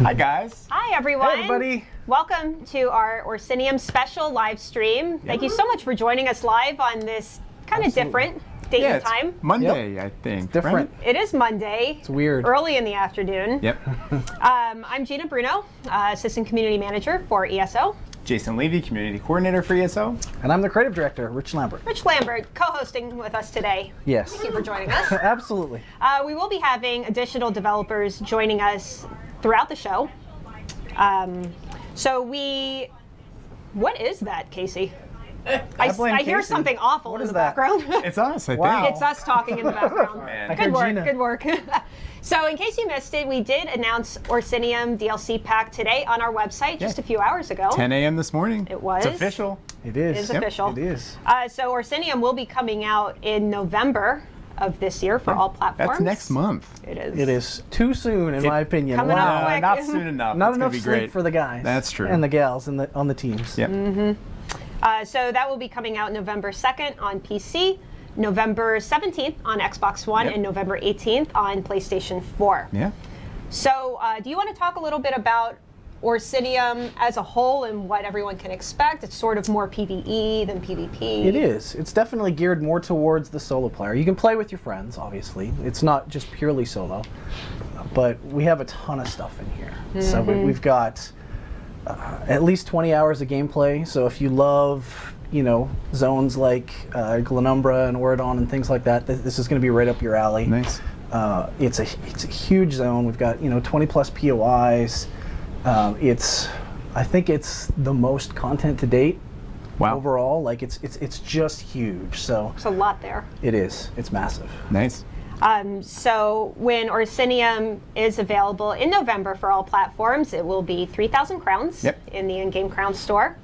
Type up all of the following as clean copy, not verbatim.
Hi, guys. Hi, everyone. Hey, everybody. Welcome to our Orsinium Special live stream. Thank you so much for joining us live on this kind of different date and time. It's Monday, I think. It's different. Right? It is Monday. It's weird. Early in the afternoon. Yep. I'm Gina Bruno, Assistant Community Manager for ESO. Jason Levy, Community Coordinator for ESO. And I'm the Creative Director, Rich Lambert. Rich Lambert, co-hosting with us today. Yes. Thank you for joining us. Absolutely. We will be having additional developers joining us throughout the show. What is that, Casey? I hear Casey. something awful What in is the that? background. It's us, I Wow. think. It's us talking in the background. Man. I Good heard work, Gina. good work. So in case you missed it, we did announce Orsinium DLC pack today on our website just a few hours ago. 10 a.m. this morning. It was. It's official. It is. It is official. It is. So Orsinium will be coming out in November of this year for all platforms. That's next month. It is. It is too soon, in my opinion. Coming wow. up quick. Not soon enough. Not it's enough gonna be sleep great. for the guys. That's true. And the gals on the teams. Yep. So that will be coming out November 2nd on PC, November 17th on Xbox One, Yep. and November 18th on PlayStation 4. Yeah. So do you want to talk a little bit about Orsinium as a whole and what everyone can expect? It's sort of more PvE than PvP. It is. It's definitely geared more towards the solo player. You can play with your friends, obviously. It's not just purely solo. But we have a ton of stuff in here. So we've got at least 20 hours of gameplay. So if you love, zones like Glenumbra and Oridon and things like that, this is going to be right up your alley. Nice. It's a huge zone. We've got 20 plus POIs. I think it's the most content to date. Wow. Overall, like it's just huge. So There's a lot there. it is. It's massive. Nice. So when Orsinium is available in November for all platforms, it will be 3,000 crowns in the in-game crown store.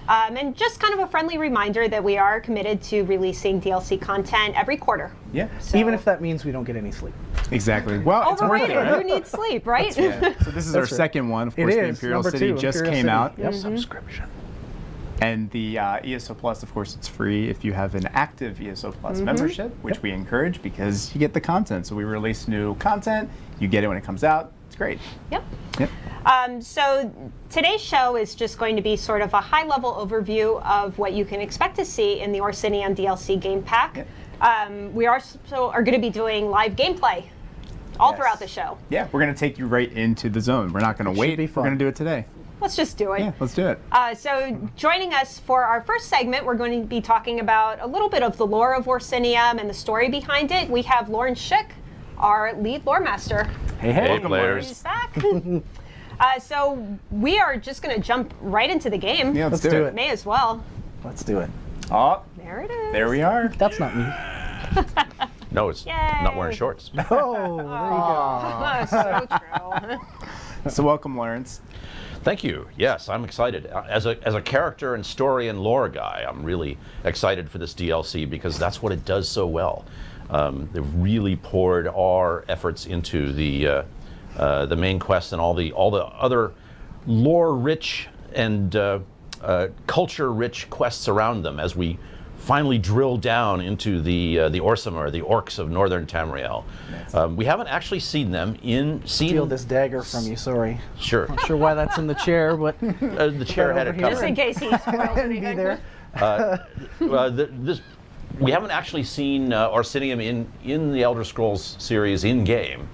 And just kind of a friendly reminder that we are committed to releasing DLC content every quarter. Yeah. So Even if that means we don't get any sleep. Exactly. Well, it's worth it, overrated. right? Who needs sleep, right? Yeah. So this is our That's right. second one. Of It course, the is. Imperial Number City two, just Imperial came City. out. Yep. Subscription. And the ESO Plus, of course, it's free if you have an active ESO Plus membership, which we encourage because you get the content. So we release new content, you get it when it comes out. It's great. Yep. Yep. So today's show is just going to be sort of a high-level overview of what you can expect to see in the Orsinium DLC game pack. Yep. We are going to be doing live gameplay all Yes. throughout the show. Yeah, we're going to take you right into the zone. We're not going to should wait. be We're fun. going to do it today. Let's just do it. Yeah, let's do it. So joining us for our first segment, we're going to be talking about a little bit of the lore of Orsinium and the story behind it. We have Lauren Schick, our lead lore master. Hey, Hey, players. He's back. So we are just going to jump right into the game. Yeah, let's Let's do it. it. May as well. Let's do it. Oh, There it is. there we are. That's not me. No, it's not wearing shorts. Oh, there you go. Oh, so true. So welcome, Lawrence. Thank you. Yes, I'm excited. As a character and story and lore guy, I'm really excited for this DLC because that's what it does so well. They've really poured our efforts into the main quest and all the other lore-rich and culture-rich quests around them as we finally drill down into the Orsimer, the orcs of northern Tamriel. We haven't actually seen them Steal this dagger from you. Sorry. Sure. Not sure why that's in the chair, but The chair had it over here. Just covered. in case he spoils be anything. there. We haven't actually seen Orsinium in the Elder Scrolls series in game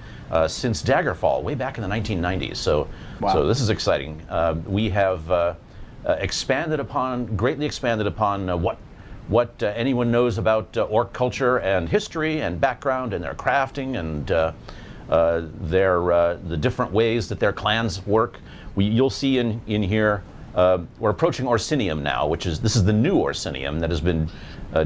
since Daggerfall, way back in the 1990s. So this is exciting. We have greatly expanded upon what anyone knows about orc culture and history and background and their crafting and the different ways that their clans work. You'll see in here. We're approaching Orsinium now, this is the new Orsinium that has been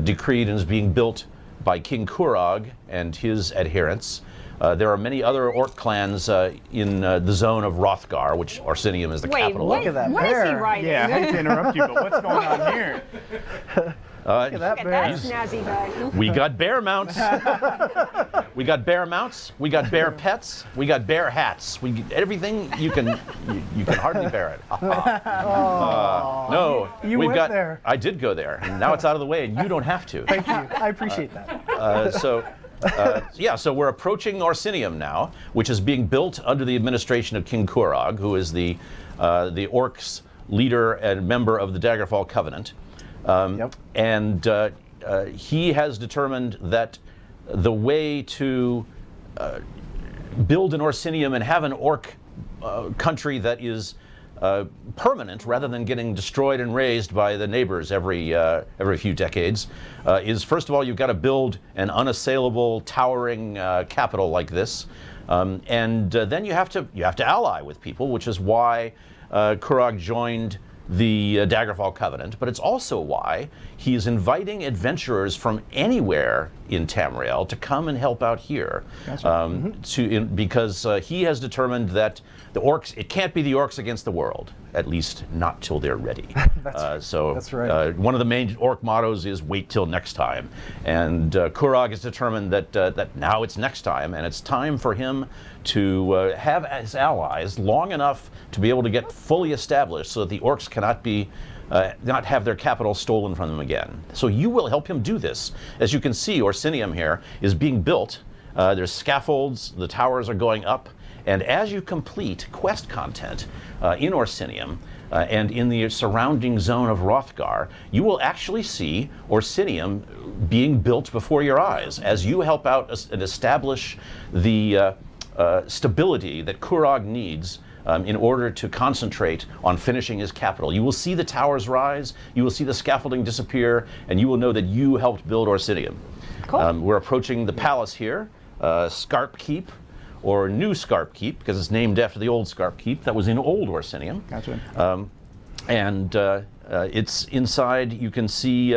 decreed and is being built by King Kurog and his adherents. There are many other orc clans in the zone of Rothgar, which Orsinium is the Wait, capital what, of. at that what is he bear. writing? Yeah, I hate to interrupt you, but what's going on here? Look at that Look at that bear. snazzy guy. We got bear mounts. We got bear mounts. We got bear pets. We got bear hats. Everything you can hardly bear it. No, You we've went got. there. I did go there, and now it's out of the way, and you don't have to. Thank you. I appreciate that. So Yeah, so we're approaching Orsinium now, which is being built under the administration of King Kurog, who is the Orcs' leader and member of the Daggerfall Covenant. And he has determined that the way to build an Orsinium and have an Orc country that is permanent rather than getting destroyed and razed by the neighbors every few decades is, first of all, you've got to build an unassailable, towering capital like this, and then you have to ally with people, which is why Kurog joined the Daggerfall Covenant, but it's also why he is inviting adventurers from anywhere in Tamriel to come and help out here. Because he has determined that the orcs, it can't be the orcs against the world, at least not till they're ready. That's right. One of the main orc mottos is wait till next time. And Kurog has determined that now it's next time, and it's time for him to have his allies long enough to be able to get fully established so that the orcs cannot be not have their capital stolen from them again. So you will help him do this. As you can see, Orsinium here is being built. There's scaffolds, the towers are going up, and as you complete quest content in Orsinium and in the surrounding zone of Hrothgar, you will actually see Orsinium being built before your eyes as you help out and establish the stability that Kurog needs in order to concentrate on finishing his capital. You will see the towers rise, you will see the scaffolding disappear, and you will know that you helped build Orsinium. Cool. We're approaching the palace here, Scarp Keep, or New Scarp Keep, because it's named after the old Scarp Keep that was in old Orsinium. Gotcha. And it's inside, you can see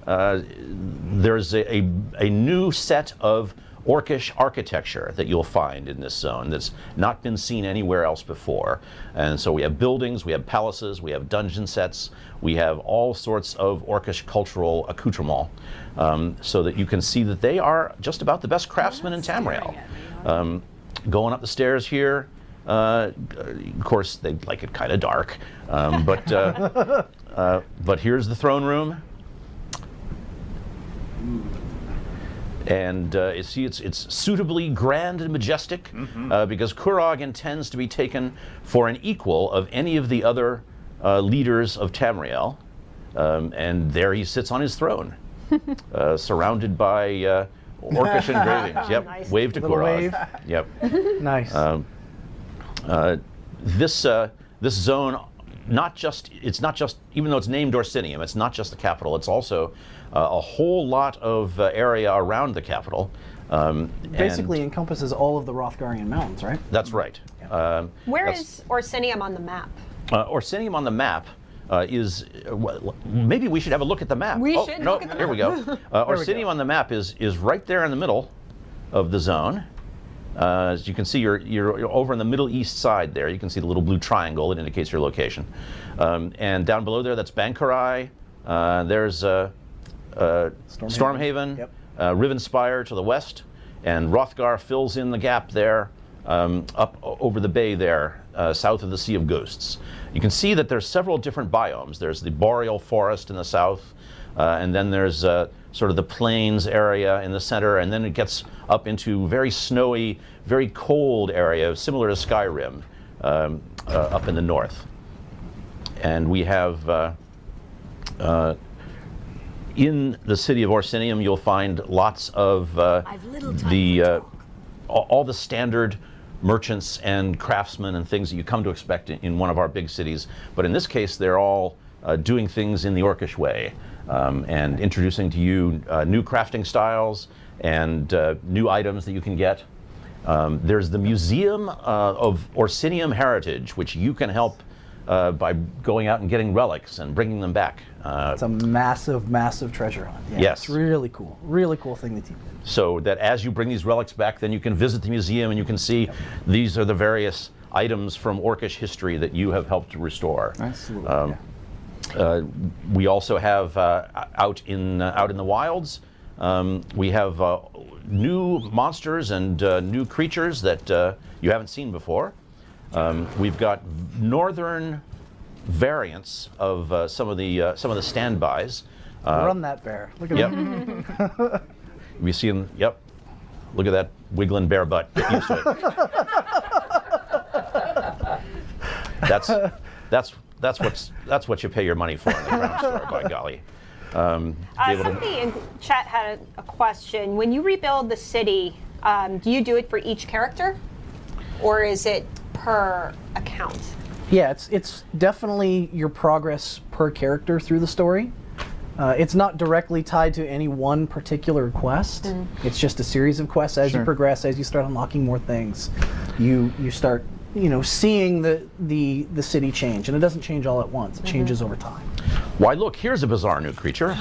there's a new set of Orcish architecture that you'll find in this zone that's not been seen anywhere else before. And so we have buildings, we have palaces, we have dungeon sets, we have all sorts of Orcish cultural accoutrement, so that you can see that they are just about the best craftsmen in Tamriel. Going up the stairs here, of course they like it kind of dark, but here's the throne room. And you see, it's suitably grand and majestic, because Kurog intends to be taken for an equal of any of the other leaders of Tamriel, and there he sits on his throne, surrounded by Orcish engravings. Yep, nice. Wave to Kurog. Wave. Yep. Nice. This zone, it's not just, even though it's named Orsinium, it's not just the capital, it's also a whole lot of area around the capital. Basically encompasses all of the Hrothgarian mountains, right? That's right. Yeah. Where is Orsinium on the map? Orsinium on the map is, maybe we should have a look at the map. We should look at the map. Here we go. Orsinium on the map is right there in the middle of the zone. As you can see, you're over on the middle east side there. You can see the little blue triangle that indicates your location. And down below there, that's Bankarai. There's Stormhaven, yep. Rivenspire to the west, and Hrothgar fills in the gap there up over the bay there, south of the Sea of Ghosts. You can see that there's several different biomes. There's the boreal forest in the south, and then there's sort of the plains area in the center, and then it gets up into very snowy, very cold area, similar to Skyrim, up in the north. And we have, in the city of Orsinium, you'll find lots of all the standard merchants and craftsmen and things that you come to expect in one of our big cities. But in this case, they're all doing things in the Orcish way, and introducing to you new crafting styles and new items that you can get. There's the Museum of Orsinium Heritage, which you can help by going out and getting relics and bringing them back. It's a massive, massive treasure hunt. Yeah, yes. It's really cool thing that you do. So that as you bring these relics back, then you can visit the museum and you can see these are the various items from Orcish history that you have helped to restore. Absolutely. We also have out in the wilds, we have new monsters and new creatures that you haven't seen before. We've got northern variants of some of the standbys. Run that bear! Look at him. We see him. Yep. Look at that wiggling bare butt. Get used to it. That's what you pay your money for in the Crown Store, by golly. Somebody in chat had a question. When you rebuild the city, do you do it for each character, or is it per account? Yeah, it's definitely your progress per character through the story. It's not directly tied to any one particular quest. It's just a series of quests as you progress, as you start unlocking more things. You start, seeing the city change, and it doesn't change all at once. It changes over time. Why, look, here's a bizarre new creature.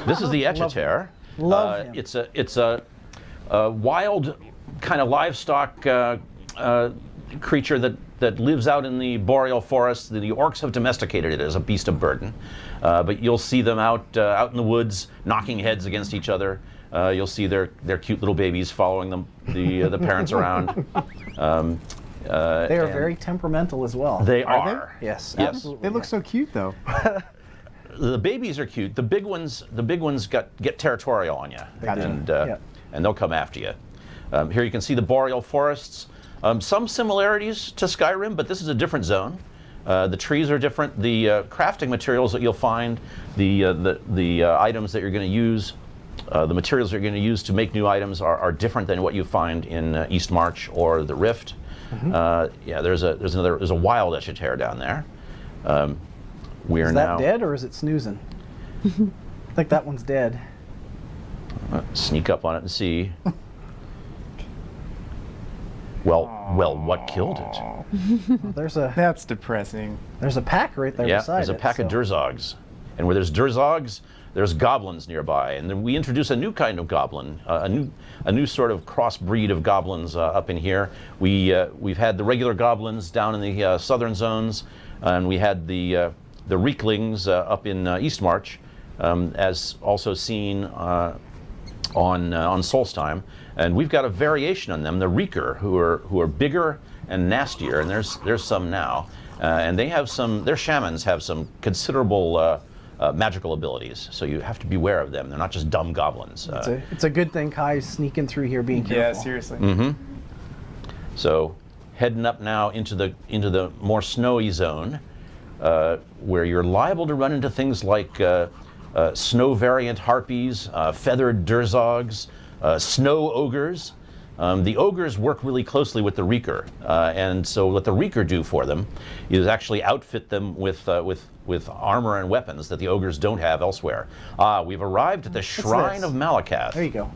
This is the Echeter. Love him. It's a wild kind of livestock creature that lives out in the boreal forests. The orcs have domesticated it as a beast of burden, but you'll see them out in the woods knocking heads against each other. You'll see their cute little babies following the parents around. They are very temperamental as well. They are. Yes, Yes. absolutely. They look so cute, though. The babies are cute. The big ones get territorial on you, and they'll come after you. Here you can see the boreal forests. Some similarities to Skyrim, but this is a different zone. The trees are different. The crafting materials that you'll find, the items that you're going to use, the materials you're going to use to make new items are different than what you find in East March or the Rift. There's a wild Echeter down there. Is that dead or is it snoozing? I think that one's dead. Sneak up on it and see. Well, what killed it? That's depressing. There's a pack right there beside it. There's a pack of Durzogs. And where there's Durzogs, there's goblins nearby. And then we introduce a new kind of goblin, a new sort of crossbreed of goblins up in here. We've had the regular goblins down in the southern zones, and we had the Reeklings up in East March, as also seen on Solstheim. And we've got a variation on them, the Reeker, who are bigger and nastier, and there's some now. And their shamans have some considerable magical abilities, so you have to beware of them. They're not just dumb goblins. It's a good thing Kai's sneaking through here being careful. Yeah, seriously. So heading up now into the more snowy zone, where you're liable to run into things like snow variant harpies, feathered Durzogs, snow ogres. The ogres work really closely with the Reeker, and so what the Reeker do for them is actually outfit them with armor and weapons that the ogres don't have elsewhere. We've arrived at the Shrine of Malakath. There you go.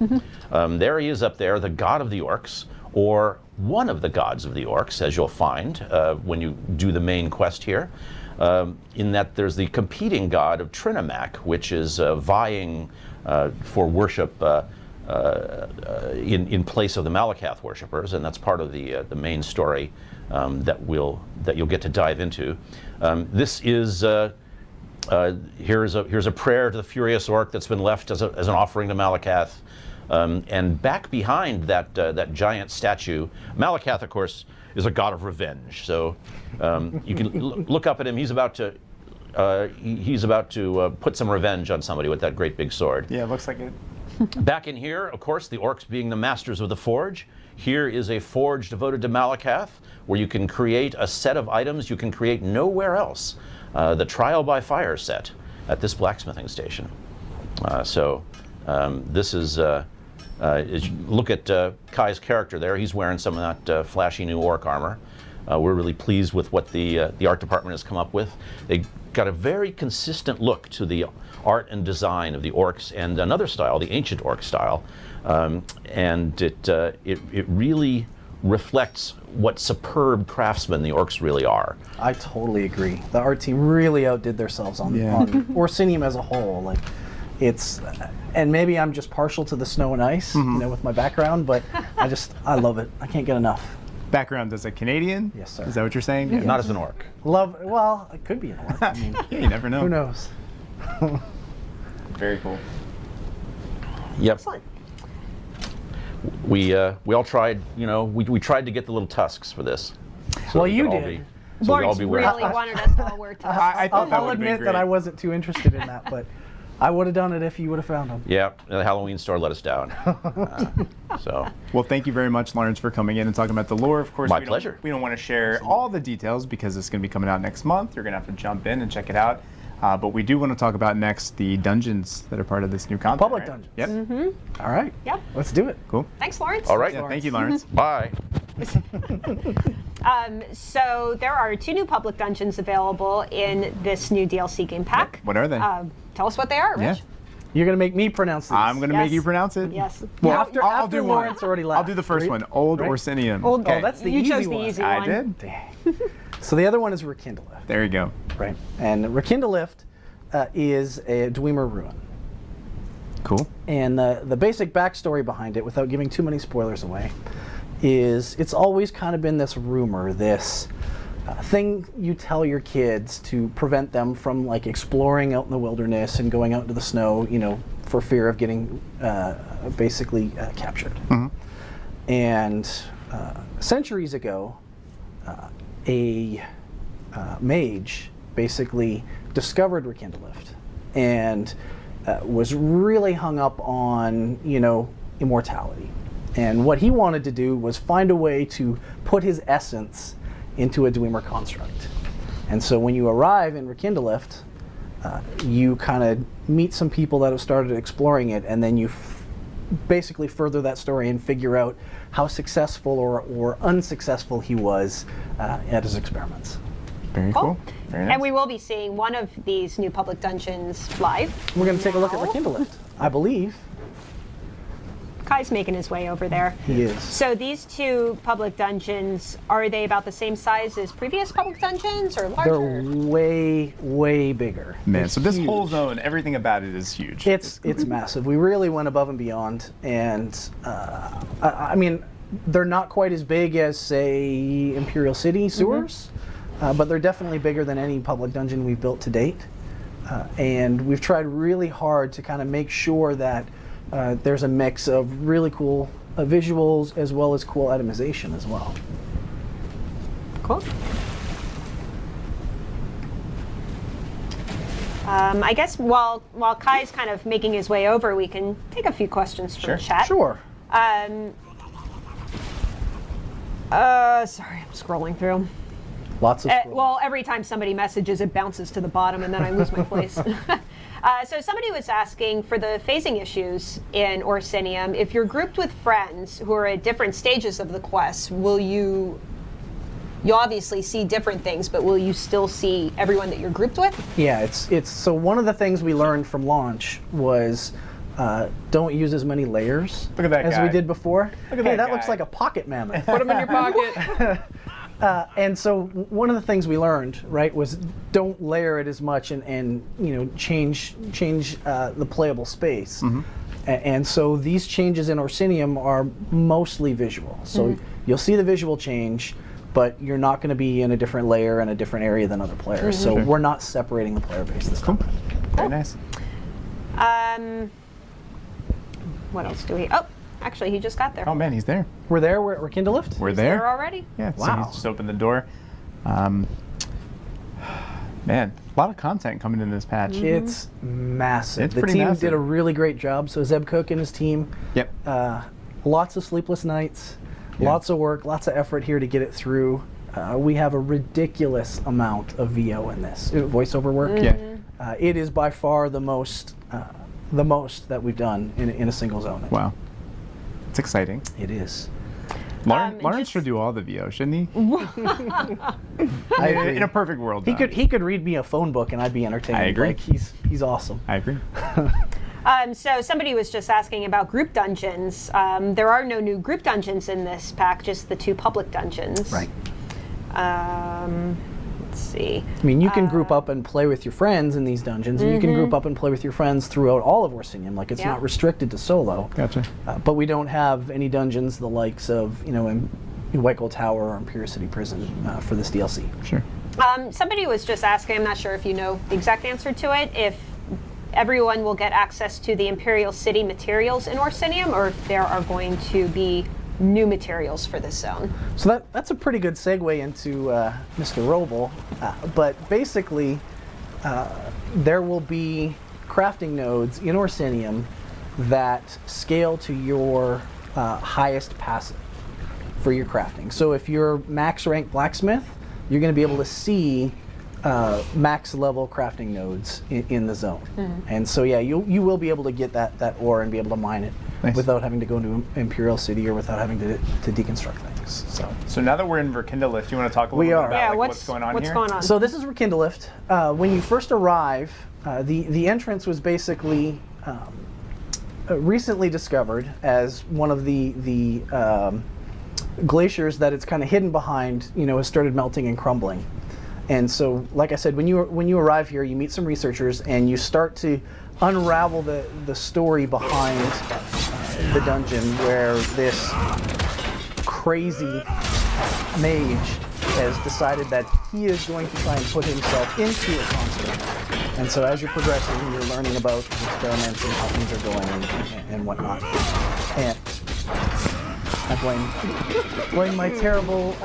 There he is up there, the god of the orcs, or one of the gods of the orcs, as you'll find when you do the main quest here. In that there's the competing god of Trinamak, which is vying for worship in place of the Malakath worshippers, and that's part of the main story that you'll get to dive into. This is here's a prayer to the furious orc that's been left as an offering to Malakath, and back behind that giant statue, Malakath, of course, is a god of revenge. So you can look up at him. He's about to put some revenge on somebody with that great big sword. Yeah, it looks like it. Back in here, of course, the orcs being the masters of the forge. Here is a forge devoted to Malakath, where you can create a set of items you can create nowhere else. The Trial by Fire set at this blacksmithing station. This is, look at Kai's character there. He's wearing some of that flashy new orc armor. We're really pleased with what the art department has come up with. They got a very consistent look to the art and design of the orcs and another style, the ancient orc style, and it really reflects what superb craftsmen the orcs really are. I totally agree. The art team really outdid themselves on Orsinium as a whole. Like, and maybe I'm just partial to the snow and ice, with my background, but I love it. I can't get enough. Background as a Canadian? Yes, sir. Is that what you're saying? Yeah. Not as an orc. Well, it could be an orc. I mean, yeah, you never know. Who knows? Very cool. Yep. Excellent. We all tried, we tried to get the little tusks for this. So Well, you we could all did. so we all Lawrence be wearing really wanted us to all wear tusks. I thought that I'll would have been admit great. that I wasn't too interested in that, but I would have done it if you would have found them. Yeah, the Halloween store let us down. So. Well, thank you very much, Lawrence, for coming in and talking about the lore. Of course, My pleasure. We don't want to share all the details because it's going to be coming out next month. You're going to have to jump in and check it out. But we do want to talk about next the dungeons that are part of this new content. Public right? dungeons. Yep. All right. Yep. Let's do it. Cool. Thanks, Lawrence. All right. Yeah, thank you, Lawrence. Bye. So there are 2 new public dungeons available in this new DLC game pack. What are they? Tell us what they are, Rich. Yeah. You're going to make me pronounce these. I'm going to Yes. make you pronounce it. Yes. Well, After I'll do one. Lawrence already left. I'll do the first one. Old Right? Orsinium. Old- Oh, that's the you easy chose one. the easy I one. did. Dang. So the other one is Rekindleth. There you go. Right. And Rekindleth is a Dwemer ruin. Cool. And the basic backstory behind it, without giving too many spoilers away, is it's always kind of been this rumor, this thing you tell your kids to prevent them from like exploring out in the wilderness and going out into the snow, you know, for fear of getting basically captured. And centuries ago, a mage basically discovered Rekindleth and was really hung up on, you know, immortality. And what he wanted to do was find a way to put his essence into a Dwemer construct. And so when you arrive in Rekindleth, you kind of meet some people that have started exploring it, and then you basically further that story and figure out how successful or unsuccessful he was at his experiments. Very cool. Very nice. And we will be seeing one of these new public dungeons live. We're going to take a look at now. Rekindleth, I believe. Kai's making his way over there. He is. So these 2 public dungeons, are they about the same size as previous public dungeons or larger? They're way, way bigger. Man, They're so this whole huge. zone, everything about it is huge. It's massive. We really went above and beyond, and I mean, they're not quite as big as, say, Imperial City sewers, but they're definitely bigger than any public dungeon we've built to date. And we've tried really hard to kind of make sure that there's a mix of really cool visuals as well as cool itemization as well. Cool. I guess while Kai's kind of making his way over, we can take a few questions from the chat. Sure. Sorry, I'm scrolling through. Lots of Well, every time somebody messages, it bounces to the bottom, and then I lose my place. So somebody was asking for the phasing issues in Orsinium. If you're grouped with friends who are at different stages of the quest, will you obviously see different things, but will you still see everyone that you're grouped with? Yeah, it's so one of the things we learned from launch was don't use as many layers Look at that as guy. we did before. Look at Hey, that looks guy. like a pocket mammoth. Put them in your pocket. And so one of the things we learned, right, was don't layer it as much and you know change the playable space. And so these changes in Orsinium are mostly visual. So you'll see the visual change, but you're not going to be in a different layer and a different area than other players. So we're not separating the player base this time. Very nice. What else do we? Oh, actually, he just got there. Oh man, he's there. We're there. We're at Rekindleth. We're He's there. there already? Yeah. So Wow. he's just opened the door. Man, a lot of content coming in this patch. It's massive. It's The pretty team massive. did a really great job. So Zeb Cook and his team, Yep. lots of sleepless nights, Yeah. lots of work, lots of effort here to get it through. We have a ridiculous amount of VO in this voiceover work. Yeah. It is by far the most that we've done in a single zone. Wow. It's exciting. It is. Lawrence just- should do all the VO, shouldn't he? I agree. In a perfect world. He though. could read me a phone book and I'd be entertained. I agree. Like he's awesome. I agree. So somebody was just asking about group dungeons. There are no new group dungeons in this pack, just the 2 public dungeons. Right. Let's see. I mean, you can group up and play with your friends in these dungeons, and you can group up and play with your friends throughout all of Orsinium. Like, it's Yeah. not restricted to solo. Gotcha. But we don't have any dungeons the likes of, you know, in White Gold Tower or Imperial City Prison for this DLC. Sure. Somebody was just asking, I'm not sure if you know the exact answer to it, if everyone will get access to the Imperial City materials in Orsinium, or if there are going to be new materials for this zone. So that's a pretty good segue into Mr. Roble. But basically, there will be crafting nodes in Orsinium that scale to your highest passive for your crafting. So if you're max rank blacksmith, you're going to be able to see max level crafting nodes in the zone. And so yeah, you will be able to get that ore and be able to mine it without having to go into Imperial City or without having to deconstruct things. So now that we're in Rekindlelift, do you want to talk a little bit about what's going on here? Going on? So this is Rekindlelift. When you first arrive, the entrance was basically recently discovered as one of the glaciers that it's kind of hidden behind, has started melting and crumbling. And so, like I said, when you arrive here, you meet some researchers and you start to unravel the story behind the dungeon, where this crazy mage has decided that he is going to try and put himself into a construct. And so as you're progressing, you're learning about the experiments and how things are going and whatnot. And I blame my terrible...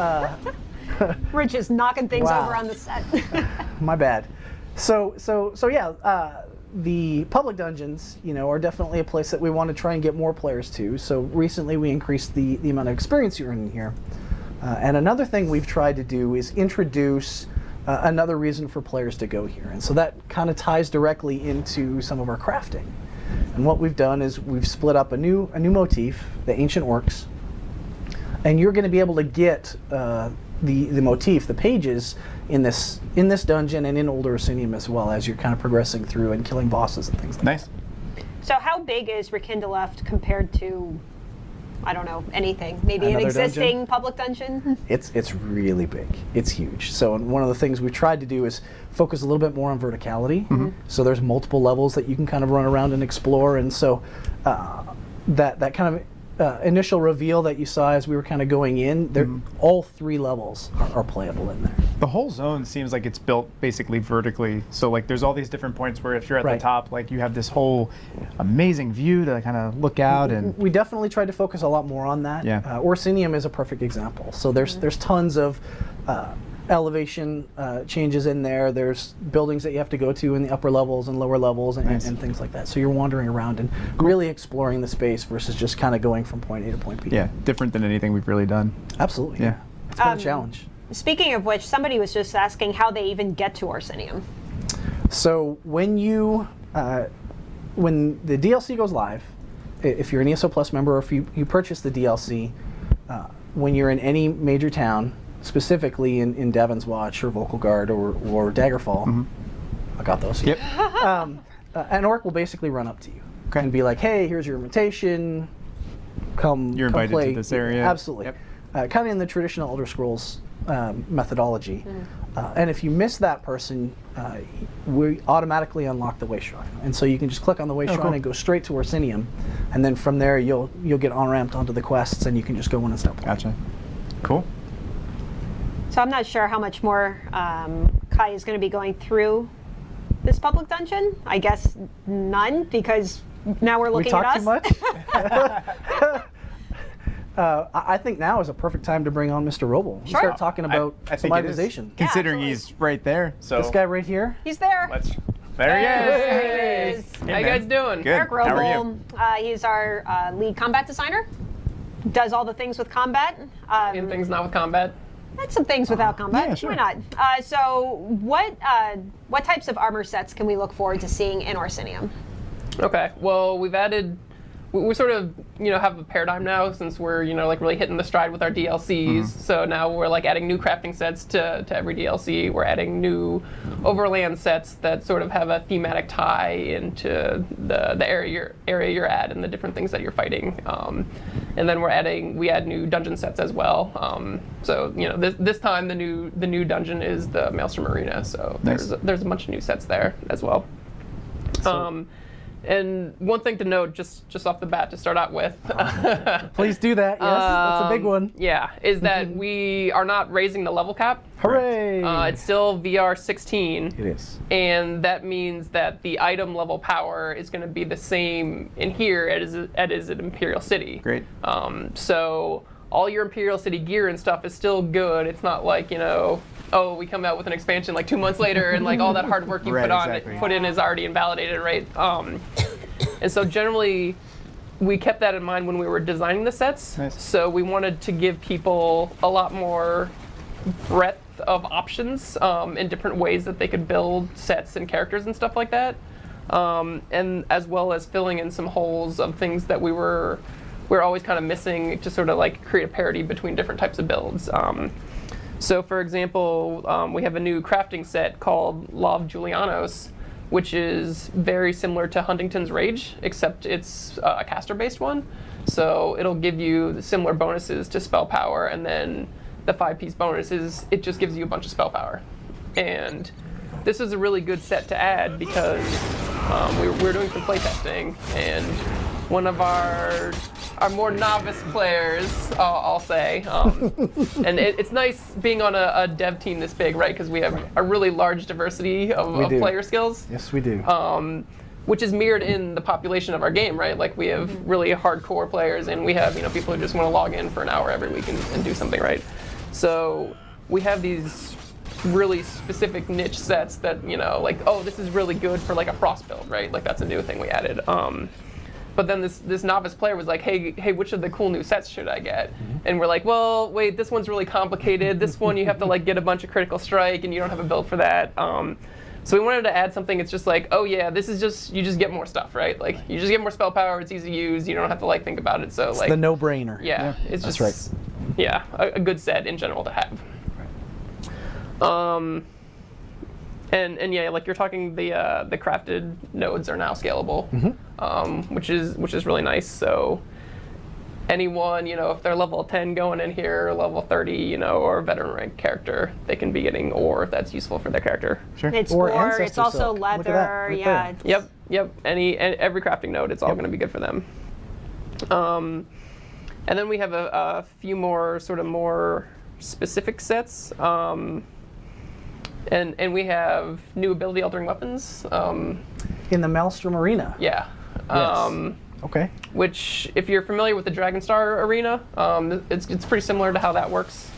Rich is knocking things over on the set. My bad. So yeah, the public dungeons, are definitely a place that we want to try and get more players to. So recently we increased the amount of experience you're in here. And another thing we've tried to do is introduce another reason for players to go here. And so that kind of ties directly into some of our crafting. And what we've done is we've split up a new motif, the Ancient Orcs. And you're going to be able to get the motif, the pages in this dungeon and in Older Orsinium as well, as you're kind of progressing through and killing bosses and things like that. Nice. So how big is Rekindlelift compared to, I don't know, anything? Maybe Another an existing dungeon? public dungeon? It's really big. It's huge. So one of the things we tried to do is focus a little bit more on verticality. So there's multiple levels that you can kind of run around and explore, and so that kind of initial reveal that you saw as we were kind of going in, all 3 levels are playable in there. The whole zone seems like it's built basically vertically. So like there's all these different points where if you're at the top, like you have this whole amazing view to kind of look out. And we definitely tried to focus a lot more on that. Yeah. Orsinium is a perfect example. So there's tons of elevation changes in there. There's buildings that you have to go to in the upper levels and lower levels and things like that. So you're wandering around and really exploring the space versus just kind of going from point A to point B. Yeah, different than anything we've really done. Absolutely. Yeah. It's been a challenge. Speaking of which, somebody was just asking how they even get to Orsinium. So when when the DLC goes live, if you're an ESO Plus member or if you purchase the DLC, when you're in any major town, specifically in Devin's Watch or Vocal Guard or Daggerfall, I got those. Yep. An orc will basically run up to you and be like, "Hey, here's your invitation. You're invited play. to this area." Absolutely. Yep. Kind of in the traditional Elder Scrolls methodology. And if you miss that person, we automatically unlock the Way Shrine. And so you can just click on the Way Shrine and go straight to Orsinium. And then from there, you'll get on-ramped onto the quests, and you can just go in and start playing. Gotcha. Cool. So I'm not sure how much more Kai is going to be going through this public dungeon. I guess none, because now we're looking at us. We talk too much? I think now is a perfect time to bring on Mr. Roble. Sure. Start talking about I think it is, itemization. considering absolutely. he's right there. So This guy right here. He's there. there he is. There he is. Hey, How you man. guys doing? Good. Eric How are Roble. you? He's our lead combat designer. Does all the things with combat. And things not with combat. That's some things without combat. yeah, sure. Why not? So what types of armor sets can we look forward to seeing in Orsinium? Okay. Well, we sort of have a paradigm now, since we're like really hitting the stride with our DLCs. So now we're like adding new crafting sets to every DLC. We're adding new overland sets that sort of have a thematic tie into the area you're at and the different things that you're fighting. And then we add new dungeon sets as well. So this time the new dungeon is the Maelstrom Arena. So Nice. there's a bunch of new sets there as well. And one thing to note, just off the bat to start out with, Please do that. Yes, that's a big one. yeah, is that we are not raising the level cap. Hooray! It's still VR 16. It is. And that means that the item level power is going to be the same in here as it is at Imperial City. Great. So all your Imperial City gear and stuff is still good. It's not like, you know, oh, we come out with an expansion like 2 months later and like all that hard work you put in is already invalidated, right? And so generally, we kept that in mind when we were designing the sets. Nice. So we wanted to give people a lot more breadth of options in different ways that they could build sets and characters and stuff like that. And as well as filling in some holes of things that we're always kind of missing to sort of like create a parity between different types of builds. So for example, we have a new crafting set called Law of Julianos, which is very similar to Huntington's Rage, except it's a caster-based one. So it'll give you similar bonuses to spell power, and then the 5-piece bonuses, it just gives you a bunch of spell power. And this is a really good set to add because we were doing some playtesting, and one of our more novice players, I'll say, and it's nice being on a dev team this big, right? Because we have a really large diversity of player skills. Yes, we do. Which is mirrored in the population of our game, right? Like we have really hardcore players, and we have people who just want to log in for an hour every week and do something, right? So we have these really specific niche sets that like, oh, this is really good for like a frost build, right? Like that's a new thing we added. But then this novice player was like, hey, which of the cool new sets should I get? And we're like, well, wait, this one's really complicated. This one you have to like get a bunch of critical strike, and you don't have a build for that. So we wanted to add something. It's just like, oh yeah, this is just you just get more stuff, right? Like you just get more spell power. It's easy to use. You don't have to like think about it. So it's like the no-brainer. Yeah, it's that's just right. Yeah, a good set in general to have. And yeah, like you're talking, the crafted nodes are now scalable, which is really nice. So anyone, if they're level 10 going in here, level 30, or a veteran rank character, they can be getting ore if that's useful for their character. Sure. It's Or ore, Ancestor it's also Silk. Look at that, leather, right yeah. there. Yep. Every crafting node, it's all going to be good for them. And then we have a few more sort of more specific sets. And we have new ability altering weapons. In the Maelstrom Arena. Yeah. Yes. Okay. Which, if you're familiar with the Dragonstar Arena, it's pretty similar to how that works.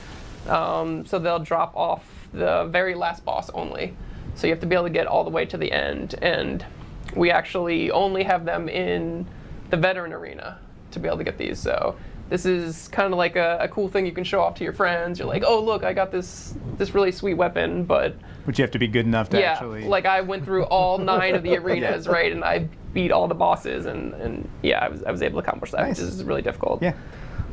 So they'll drop off the very last boss only. So you have to be able to get all the way to the end. And we actually only have them in the Veteran Arena to be able to get these. So this is kind of like a cool thing you can show off to your friends. You're like, oh, look, I got this really sweet weapon, but you have to be good enough to actually... like I went through all 9 of the arenas, right, and I beat all the bosses, and yeah, I was able to accomplish that, Nice. which is really difficult. Yeah.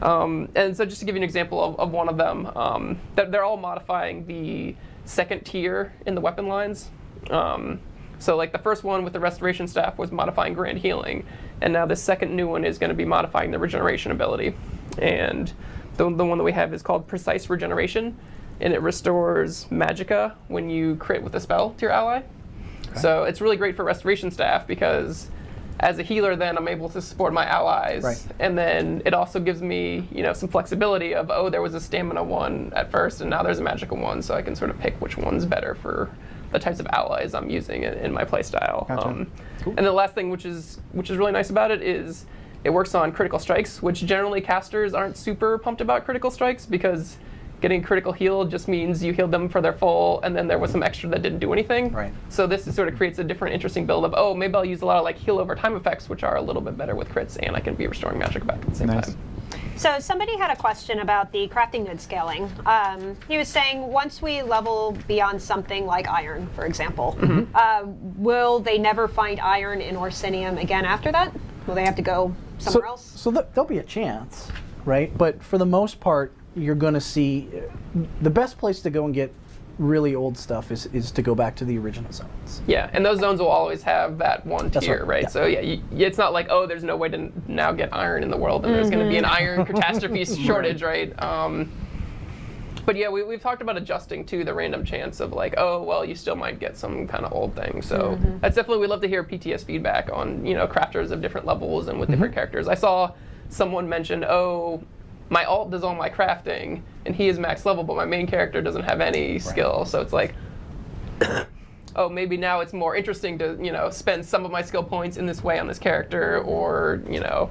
And so just to give you an example of one of them, they're all modifying the second tier in the weapon lines. So like the first one with the restoration staff was modifying grand healing, and now the second new one is going to be modifying the regeneration ability. And the one that we have is called precise regeneration, and it restores magicka when you crit with a spell to your ally. Okay. So it's really great for restoration staff because as a healer then I'm able to support my allies. Right. And then it also gives me, some flexibility of, oh, there was a stamina one at first and now there's a magical one, so I can sort of pick which one's better for the types of allies I'm using in my playstyle. Gotcha. Cool. And the last thing, which is really nice about it, is it works on critical strikes, which generally casters aren't super pumped about critical strikes because getting critical heal just means you healed them for their full, and then there was some extra that didn't do anything. Right. So this sort of creates a different, interesting build of, oh, maybe I'll use a lot of like heal over time effects, which are a little bit better with crits, and I can be restoring magic back at the same Nice. time. So somebody had a question about the crafting node scaling. He was saying once we level beyond something like iron, for example, will they never find iron in Orsinium again after that? Will they have to go somewhere else? So there'll be a chance, right? But for the most part, you're going to see the best place to go and get really old stuff is to go back to the original zones. Yeah, and those zones will always have that one That's tier, right, yeah. So yeah, it's not like, oh, there's no way to now get iron in the world, and there's going to be an iron catastrophe shortage, right? But yeah, we've talked about adjusting to the random chance of like, oh, well, you still might get some kind of old thing. So that's definitely, we'd love to hear PTS feedback on, crafters of different levels and with different characters. I saw someone mention, oh, my alt does all my crafting, and he is max level, but my main character doesn't have any skill. So it's like, oh, maybe now it's more interesting to, spend some of my skill points in this way on this character, or,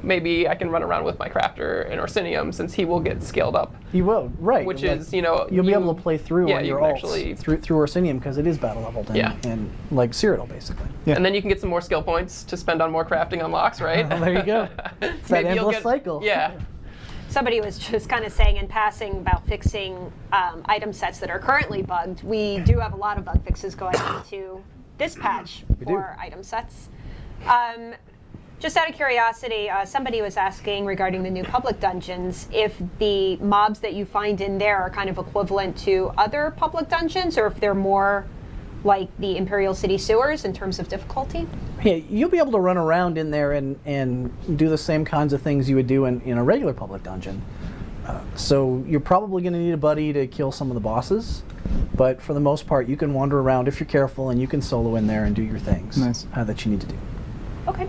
maybe I can run around with my crafter in Orsinium since he will get scaled up. You will, right. Which like, is, you'll be able to play through on your ults actually, through Orsinium because it is battle leveled and like Cyrodiil, basically. Yeah. And then you can get some more skill points to spend on more crafting unlocks, right? Well, there you go. It's that Maybe you'll endless cycle. Yeah. Somebody was just kind of saying in passing about fixing item sets that are currently bugged. We do have a lot of bug fixes going into this patch for item sets. Just out of curiosity, somebody was asking regarding the new public dungeons if the mobs that you find in there are kind of equivalent to other public dungeons, or if they're more like the Imperial City sewers in terms of difficulty. Yeah, you'll be able to run around in there and do the same kinds of things you would do in a regular public dungeon. So you're probably going to need a buddy to kill some of the bosses, but for the most part, you can wander around if you're careful, and you can solo in there and do your things that you need to do. Okay.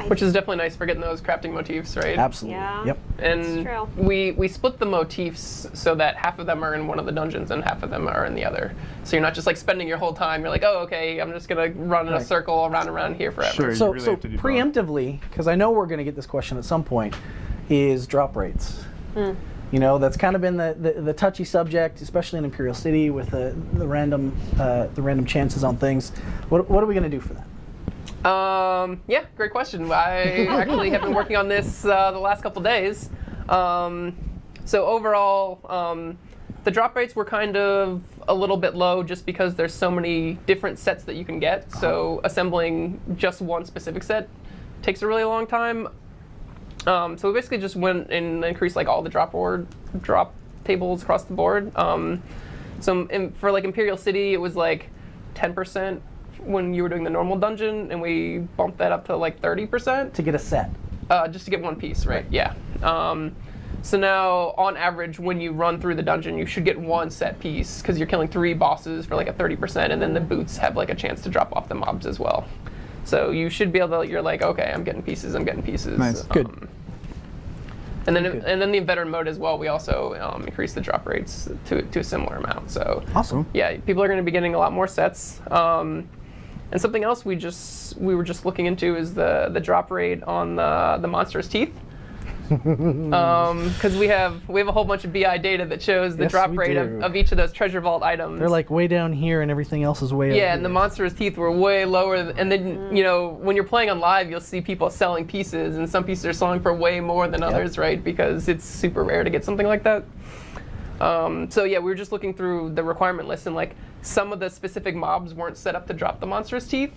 Which is definitely nice for getting those crafting motifs, right? Absolutely. Yeah. Yep. And true. we split the motifs so that half of them are in one of the dungeons and half of them are in the other. So you're not just like spending your whole time. You're like, oh, okay, I'm just gonna run in a circle around here forever. Sure. So, You really have to do both. preemptively, because I know we're going to get this question at some point, is drop rates. That's kind of been the touchy subject, especially in Imperial City with the random chances on things. What are we going to do for that? Yeah, great question. I actually have been working on this the last couple days. So overall, the drop rates were kind of a little bit low just because there's so many different sets that you can get. So assembling just one specific set takes a really long time. So we basically just went and increased like all the drop tables across the board. For like Imperial City, it was like 10% when you were doing the normal dungeon, and we bumped that up to like 30%. To get a set. Just to get one piece, right? Yeah. So now, on average, when you run through the dungeon, you should get one set piece, because you're killing 3 bosses for like a 30%, and then the boots have like a chance to drop off the mobs as well. So you should be able to, you're like, okay, I'm getting pieces. Nice. Good. And then the veteran mode as well, we also increased the drop rates to a similar amount. So Awesome. yeah, people are going to be getting a lot more sets. And something else we were just looking into is the drop rate on the monster's teeth. Because we have a whole bunch of BI data that shows the Yes, drop we rate do. of each of those treasure vault items. They're like way down here, and everything else is way up yeah, here. and the monster's teeth were way lower. And then when you're playing on live, you'll see people selling pieces, and some pieces are selling for way more than others, right? Because it's super rare to get something like that. So yeah, we were just looking through the requirement list, and like some of the specific mobs weren't set up to drop the monster's teeth,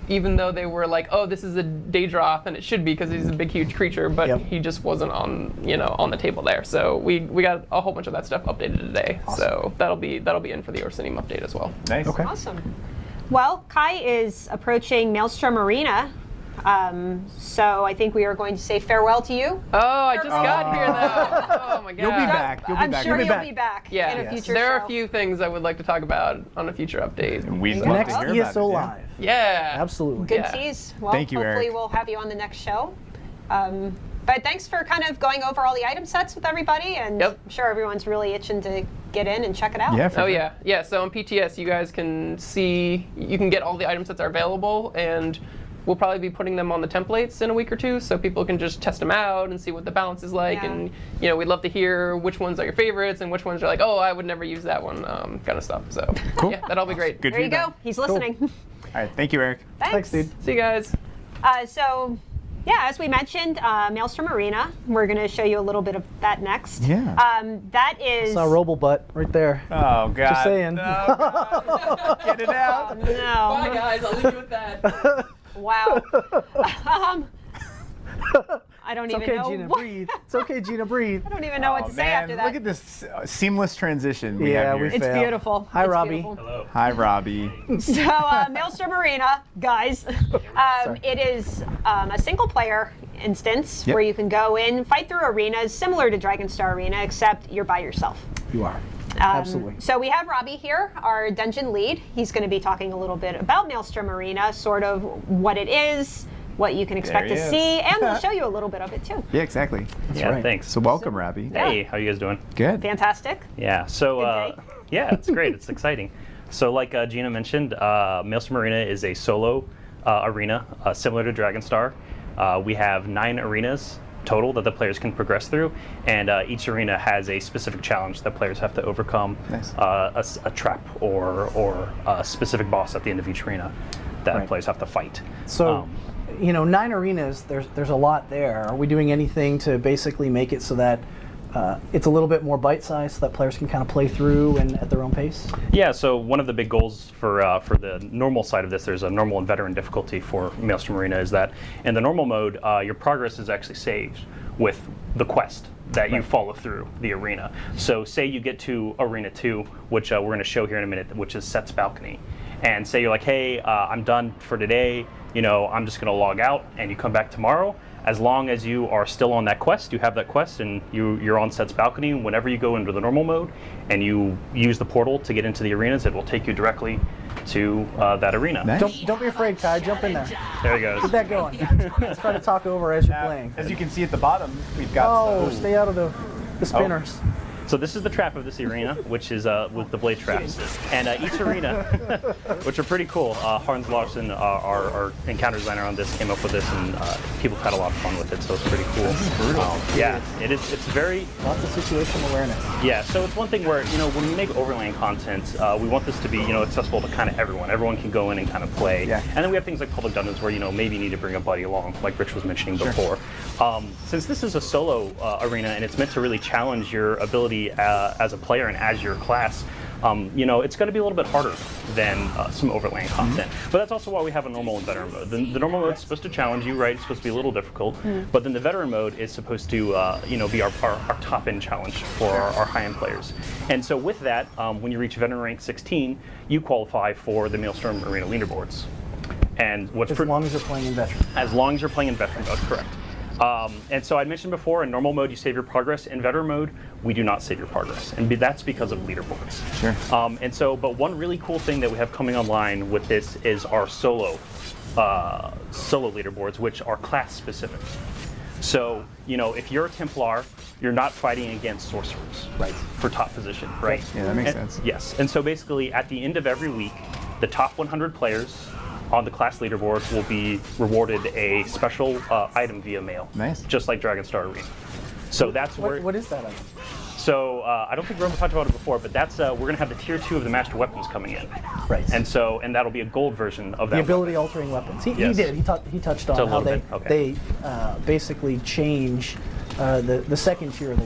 even though they were like, oh, this is a Daedroth, and it should be because he's a big, huge creature, but he just wasn't on the table there. So we got a whole bunch of that stuff updated today. Awesome. So that'll be in for the Orsinium update as well. Nice. Okay. Awesome. Well, Kai is approaching Maelstrom Arena, so I think we are going to say farewell to you. Oh, I just got here though. Oh my god. You'll be back. I'm sure you'll be back Yeah, in a future there show. are a few things I would like to talk about on a future update. And we'd love Next to hear about ESO it, yeah. Live. Yeah. Absolutely. Good Yeah. tease. Well, Thank you, hopefully Eric. we'll have you on the next show. But thanks for kind of going over all the item sets with everybody, and Yep. I'm sure everyone's really itching to get in and check it out. Yeah. For Oh sure. yeah. So on PTS, you guys can get all the items that are available, and we'll probably be putting them on the templates in a week or two, so people can just test them out and see what the balance is like. Yeah. And we'd love to hear which ones are your favorites and which ones are like, oh, I would never use that one, kind of stuff. So Cool. yeah, that'll be great. Good There you feedback. go. He's listening. All right. Thank you, Eric. Thanks, dude. See you guys. So, yeah, as we mentioned, Maelstrom Arena. We're going to show you a little bit of that next. Yeah. That is. Saw Roble butt right there. Oh God. Just saying. Oh, God. Get it Oh, out. no. Bye guys. I'll leave you with that. Wow. I don't It's even okay, know. Gina, breathe. It's okay, Gina, breathe. I don't even know what Oh, to say man, after that. Look at this seamless transition we Yeah, have we here. It's failed. beautiful. Hi, It's Robbie. beautiful. Hi, Robbie. So, Maelstrom Arena, guys, it is a single-player instance Yep. where you can go in, fight through arenas similar to Dragonstar Arena, except you're by yourself. You are. Absolutely. So we have Robbie here, our dungeon lead. He's going to be talking a little bit about Maelstrom Arena, sort of what it is, what you can expect There to he is. see, and we'll show you a little bit of it too. Yeah, exactly. Yeah, right. thanks. So welcome, Robbie. Hey, how you guys doing? Good. Fantastic. Yeah, so Good day. yeah, it's great. It's exciting. So like Gina mentioned, Maelstrom Arena is a solo arena similar to Dragonstar. We have 9 arenas total that the players can progress through, and each arena has a specific challenge that players have to overcome. Nice. A trap or a specific boss at the end of each arena that players have to fight. So, 9 arenas, there's a lot there. Are we doing anything to basically make it so that it's a little bit more bite-sized so that players can kind of play through and at their own pace? Yeah, so one of the big goals for the normal side of this, there's a normal and veteran difficulty for Maelstrom Arena, is that in the normal mode, your progress is actually saved with the quest that you follow through the arena. So say you get to Arena 2, which we're going to show here in a minute, which is Set's Balcony. And say you're like, hey, I'm done for today, I'm just going to log out, and you come back tomorrow. As long as you are still on that quest, you have that quest, and you're on Set's Balcony, whenever you go into the normal mode and you use the portal to get into the arenas, it will take you directly to that arena. Nice. Don't be afraid, Kai. Jump in there. There he goes. Get that going. Let's try to talk over as you're playing. As you can see at the bottom, we've got Oh, stay out of the spinners. So this is the trap of this arena, which is with the blade traps. And each arena, which are pretty cool. Hans Larsen, our encounter designer on this, came up with this, and people have had a lot of fun with it, so it's pretty cool. Yeah, it is. It's very... Lots of situational awareness. Yeah, so it's one thing where, when we make overland content, we want this to be, accessible to kind of everyone. Everyone can go in and kind of play. Yeah. And then we have things like public dungeons where, maybe you need to bring a buddy along, like Rich was mentioning before. Since this is a solo arena and it's meant to really challenge your ability as a player and as your class, it's going to be a little bit harder than some overland content. But that's also why we have a normal and veteran mode. The normal mode is supposed to challenge you, right? It's supposed to be a little difficult. But then the veteran mode is supposed to, be our top-end challenge for our high-end players. And so with that, when you reach veteran rank 16, you qualify for the Maelstrom Arena leaderboards. And As long as you're playing in veteran. As long as you're playing in veteran mode, correct. And so I mentioned before, in normal mode you save your progress. In veteran mode, we do not save your progress, and that's because of leaderboards. Sure. But one really cool thing that we have coming online with this is our solo leaderboards, which are class specific. So if you're a Templar, you're not fighting against sorcerers, for top position, right? Yeah, that makes sense. Yes, and so basically at the end of every week, the top 100 players on the class leaderboard will be rewarded a special item via mail. Nice. Just like Dragonstar Arena. So that's where... What is that item? So I don't think Roman talked about it before, but that's we're going to have the tier 2 of the master weapons coming in. Right. And that'll be a gold version of that. The ability altering weapons. He Yes. did. He touched on how they basically change the second tier of the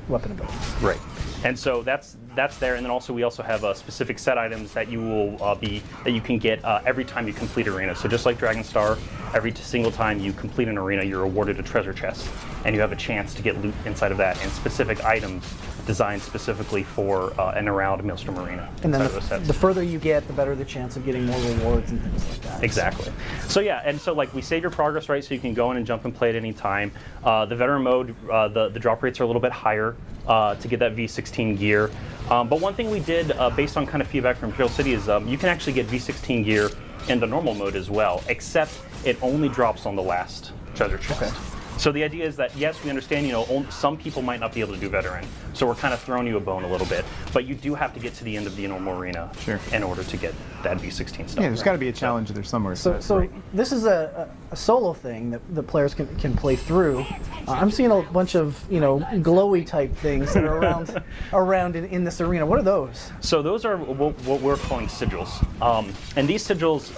weapon abilities. Right. And so that's there, and then we also have specific set items that you can get every time you complete an arena. So just like Dragonstar, every single time you complete an arena, you're awarded a treasure chest, and you have a chance to get loot inside of that, and specific items designed specifically for and around Maelstrom Arena. And then those sets. the further you get, the better the chance of getting more rewards and things like that. Exactly. So yeah, and so we save your progress, right? So you can go in and jump and play at any time. The veteran mode, the drop rates are a little bit higher to get that V16 gear. But one thing we did based on kind of feedback from Imperial City is you can actually get V16 gear in the normal mode as well, except it only drops on the last treasure chest. Okay. So the idea is that, yes, we understand, some people might not be able to do veteran, so we're kind of throwing you a bone a little bit, but you do have to get to the end of the normal arena in order to get that V16 stuff. Yeah, there's got to be a challenge there somewhere. So this is a solo thing that the players can play through. I'm seeing a bunch of glowy type things that are around in this arena. What are those? So those are what we're calling sigils, and these sigils,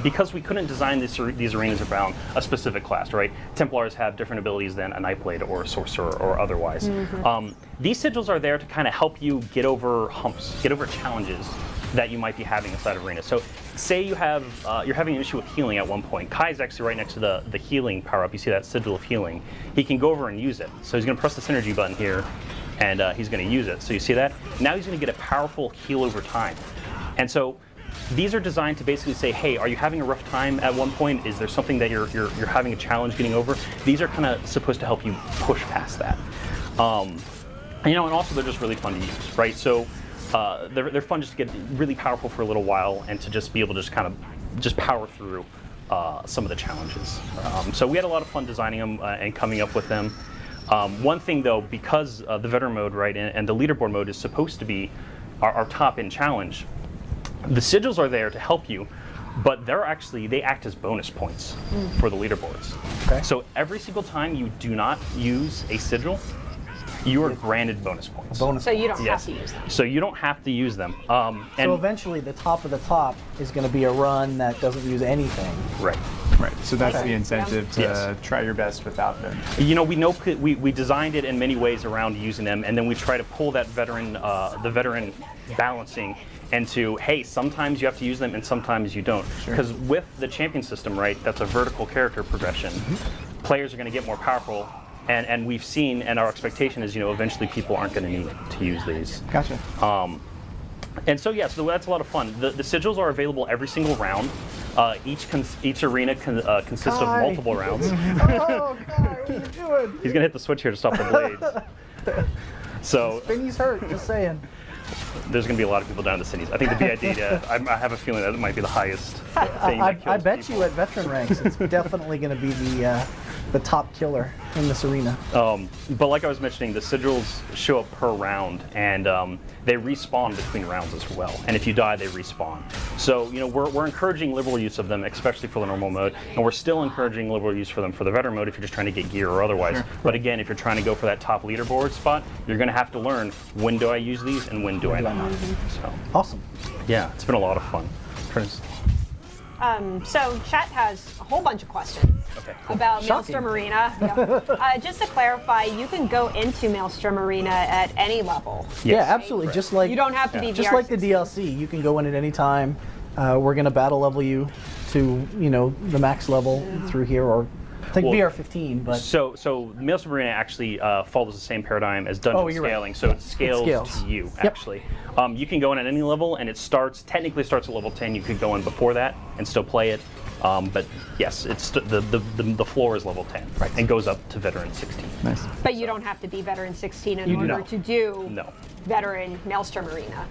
because we couldn't design these arenas around a specific class, right? Templars have different abilities than a Nightblade or a Sorcerer or otherwise. These sigils are there to kind of help you get over humps, get over challenges that you might be having inside of Arena. So say you're having an issue with healing at one point. Kai's actually right next to the healing power-up. You see that sigil of healing. He can go over and use it. So he's going to press the synergy button here, and he's going to use it. So you see that? Now he's going to get a powerful heal over time. And so these are designed to basically say, hey, are you having a rough time at one point? Is there something that you're having a challenge getting over? These are kind of supposed to help you push past that. And also they're just really fun to use, right? So they're fun just to get really powerful for a little while and to just be able to just kind of just power through some of the challenges. So we had a lot of fun designing them and coming up with them. One thing though, because the veteran mode, right, and the leaderboard mode is supposed to be our top-end challenge, The sigils are there to help you, but they act as bonus points for the leaderboards. Okay. So every single time you do not use a sigil, you are granted bonus points. So you don't have Yes. to use them. So you don't have to use them. So eventually, the top of the top is going to be a run that doesn't use anything. Right. Right. So that's Okay. the incentive to Yes. try your best without them. You know, we designed it in many ways around using them, and then we try to pull that the veteran balancing into, hey, sometimes you have to use them and sometimes you don't. Because with the champion system, right, that's a vertical character progression. Players are going to get more powerful, and we've seen, and our expectation is, eventually people aren't going to need to use these. Gotcha. And so, yeah, so that's a lot of fun. The sigils are available every single round. Each arena consists of multiple rounds. Oh, God, what are you doing? He's going to hit the switch here to stop the blades. So Spinny's hurt, just saying. there's going to be a lot of people down in the cities. I think the BI data, I have a feeling that it might be the highest thing that kills I bet people. you at veteran ranks, it's definitely going to be the top killer in this arena. But like I was mentioning, the sigils show up per round, and they respawn between rounds as well. And if you die, they respawn. So we're encouraging liberal use of them, especially for the normal mode, and we're still encouraging liberal use for them for the veteran mode if you're just trying to get gear or otherwise. But again, if you're trying to go for that top leaderboard spot, you're going to have to learn when do I use these and when do I not. So Awesome. yeah, it's been a lot of fun. So chat has a whole bunch of questions about Shocking. Maelstrom Arena. Yep. Just to clarify, you can go into Maelstrom Arena at any level. Yeah, absolutely. Just like You don't have to be just VR like the DLC, you can go in at any time. We're going to battle level you to the max level through here, or I think Well, VR 15. But So Maelstrom Arena actually follows the same paradigm as dungeon you're right. scaling, so it scales to you, Yep. actually. You can go in at any level, and it technically starts at level 10. You could go in before that and still play it. But yes, it's the floor is level 10, and goes up to veteran 16. Nice. But you don't have to be veteran 16 in You do order not. to do No. veteran Maelstrom Arena.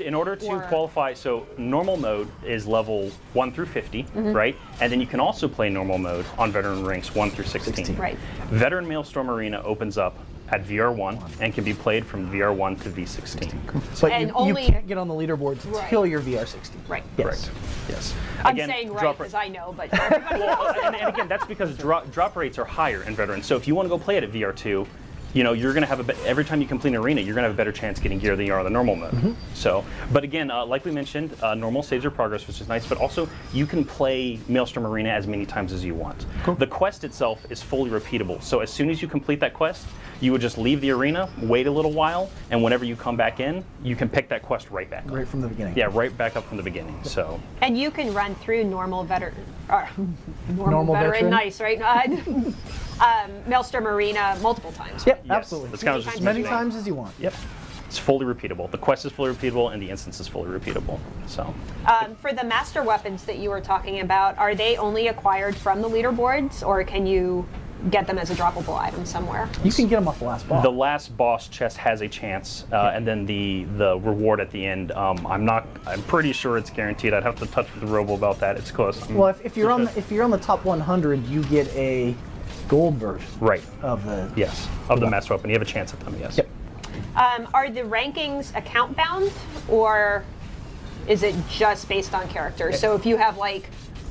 In order to Or- qualify, so normal mode is level 1 through 50, right? And then you can also play normal mode on veteran ranks 1 through 16. Right. Veteran Maelstrom Arena opens up at VR1 and can be played from VR1 to V16. but And you only- can't get on the leaderboards Right. until you're VR 16. Right. Yes. Correct. Yes. I'm Again, saying right drop because I know, but for everybody else. Well, and again, that's because drop rates are higher in veteran. So if you want to go play it at VR2, you're going to have every time you complete an arena, you're going to have a better chance getting gear than you are on the normal mode. So, but again, like we mentioned, normal saves your progress, which is nice, but also you can play Maelstrom Arena as many times as you want. Cool. The quest itself is fully repeatable. So as soon as you complete that quest, you would just leave the arena, wait a little while, and whenever you come back in, you can pick that quest right back up. Right from the beginning. Yeah, right back up from the beginning. So. And you can run through normal veteran. Normal veteran? Nice, right? Maelstrom Arena multiple times. Yep, Yes, absolutely. that's kind of just As many mentioning. times as you want. Yep. It's fully repeatable. The quest is fully repeatable, and the instance is fully repeatable. So. For the master weapons that you were talking about, are they only acquired from the leaderboards, or can you get them as a droppable item somewhere? You can get them off the last boss. The last boss chest has a chance, and then the reward at the end. I'm pretty sure it's guaranteed. I'd have to touch with the Robo about that. It's close. Well, if you're on the top 100, you get a gold version Right. of the. Yes. Of the master weapon, you have a chance at them. Yes. Yep. Are the rankings account bound, or is it just based on character? So if you have like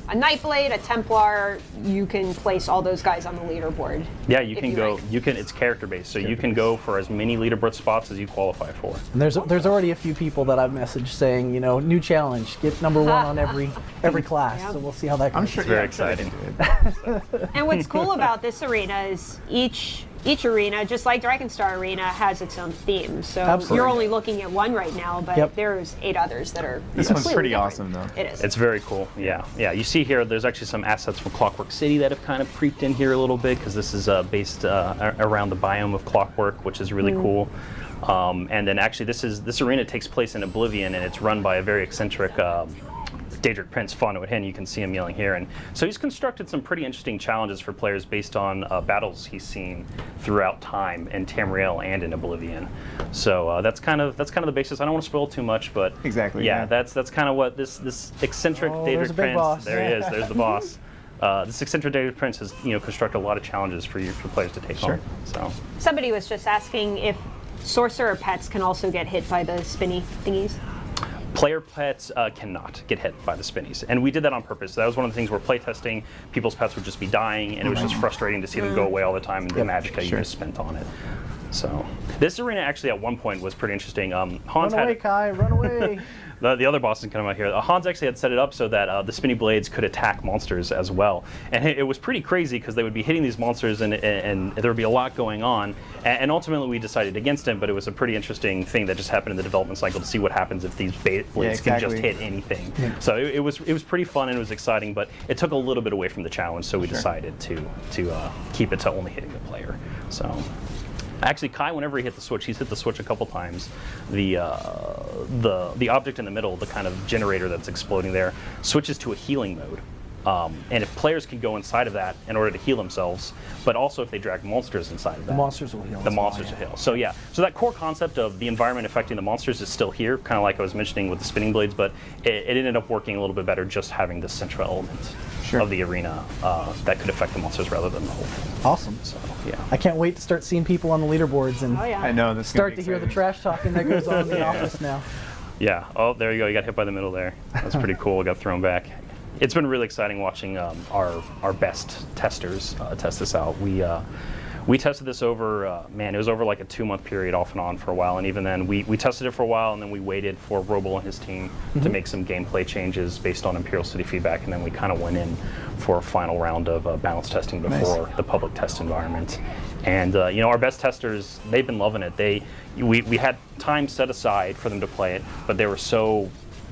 a Nightblade, a Templar, you can place all those guys on the leaderboard. Yeah, you if can you go. rank. You can. It's character based, so you can go for as many leaderboard spots as you qualify for. And there's already a few people that I've messaged saying, new challenge, get number 1 on every class. Yeah. So we'll see how that goes. I'm sure. Very I'm sure they exciting. can do it. And what's cool about this arena is each arena, just like Drakenstar Arena, has its own theme. So Absolutely. you're only looking at one right now, but Yep. there's 8 others that are This one's completely pretty different. awesome, though. It is. It's very cool. Yeah. Yeah. You see here, there's actually some assets from Clockwork City that have kind of creeped in here a little bit because this is based around the biome of Clockwork, which is really cool. And then actually, this arena takes place in Oblivion, and it's run by a very eccentric Daedric Prince, Fano Hin. You can see him yelling here, and so he's constructed some pretty interesting challenges for players based on battles he's seen throughout time in Tamriel and in Oblivion. So that's kind of the basis. I don't want to spoil too much, but Exactly, yeah, yeah. that's kind of what this eccentric there's a Daedric big Prince. boss. There he is. There's the boss. This eccentric Daedric Prince has constructed a lot of challenges for players to take on. So. Somebody was just asking if sorcerer pets can also get hit by the spinny thingies. Player pets cannot get hit by the spinnies, and we did that on purpose. That was one of the things where playtesting, people's pets would just be dying, and it was just frustrating to see them go away all the time and the magic that you just spent on it. So this arena actually at one point was pretty interesting. Hans Run away, Kai, run away. The other Boston come out here. Hans actually had set it up so that the spinny blades could attack monsters as well, and it was pretty crazy because they would be hitting these monsters, and there would be a lot going on. And ultimately, we decided against him. But it was a pretty interesting thing that just happened in the development cycle to see what happens if these blades can just hit anything. Yeah. So it was pretty fun and it was exciting, but it took a little bit away from the challenge. So we decided to keep it to only hitting the player. So. Actually, Kai, whenever he hit the switch, he's hit the switch a couple times. The object in the middle, the kind of generator that's exploding there, switches to a healing mode. And if players can go inside of that in order to heal themselves, but also if they drag monsters inside of that, the monsters will heal. The monsters will heal. So yeah, so that core concept of the environment affecting the monsters is still here, kind of like I was mentioning with the spinning blades, but it ended up working a little bit better just having this central element of the arena that could affect the monsters rather than the whole thing. Awesome. So yeah, I can't wait to start seeing people on the leaderboards and I know this. Start to hear the trash talking that goes on in the office now. Yeah. Oh, there you go. You got hit by the middle there. That's pretty cool. Got thrown back. It's been really exciting watching our best testers test this out. We tested this over, man, it was over like a 2-month period off and on for a while, and even then we tested it for a while, and then we waited for Roble and his team to make some gameplay changes based on Imperial City feedback, and then we kind of went in for a final round of balance testing before the public test environment. And you know, our best testers, they've been loving it. We had time set aside for them to play it, but they were so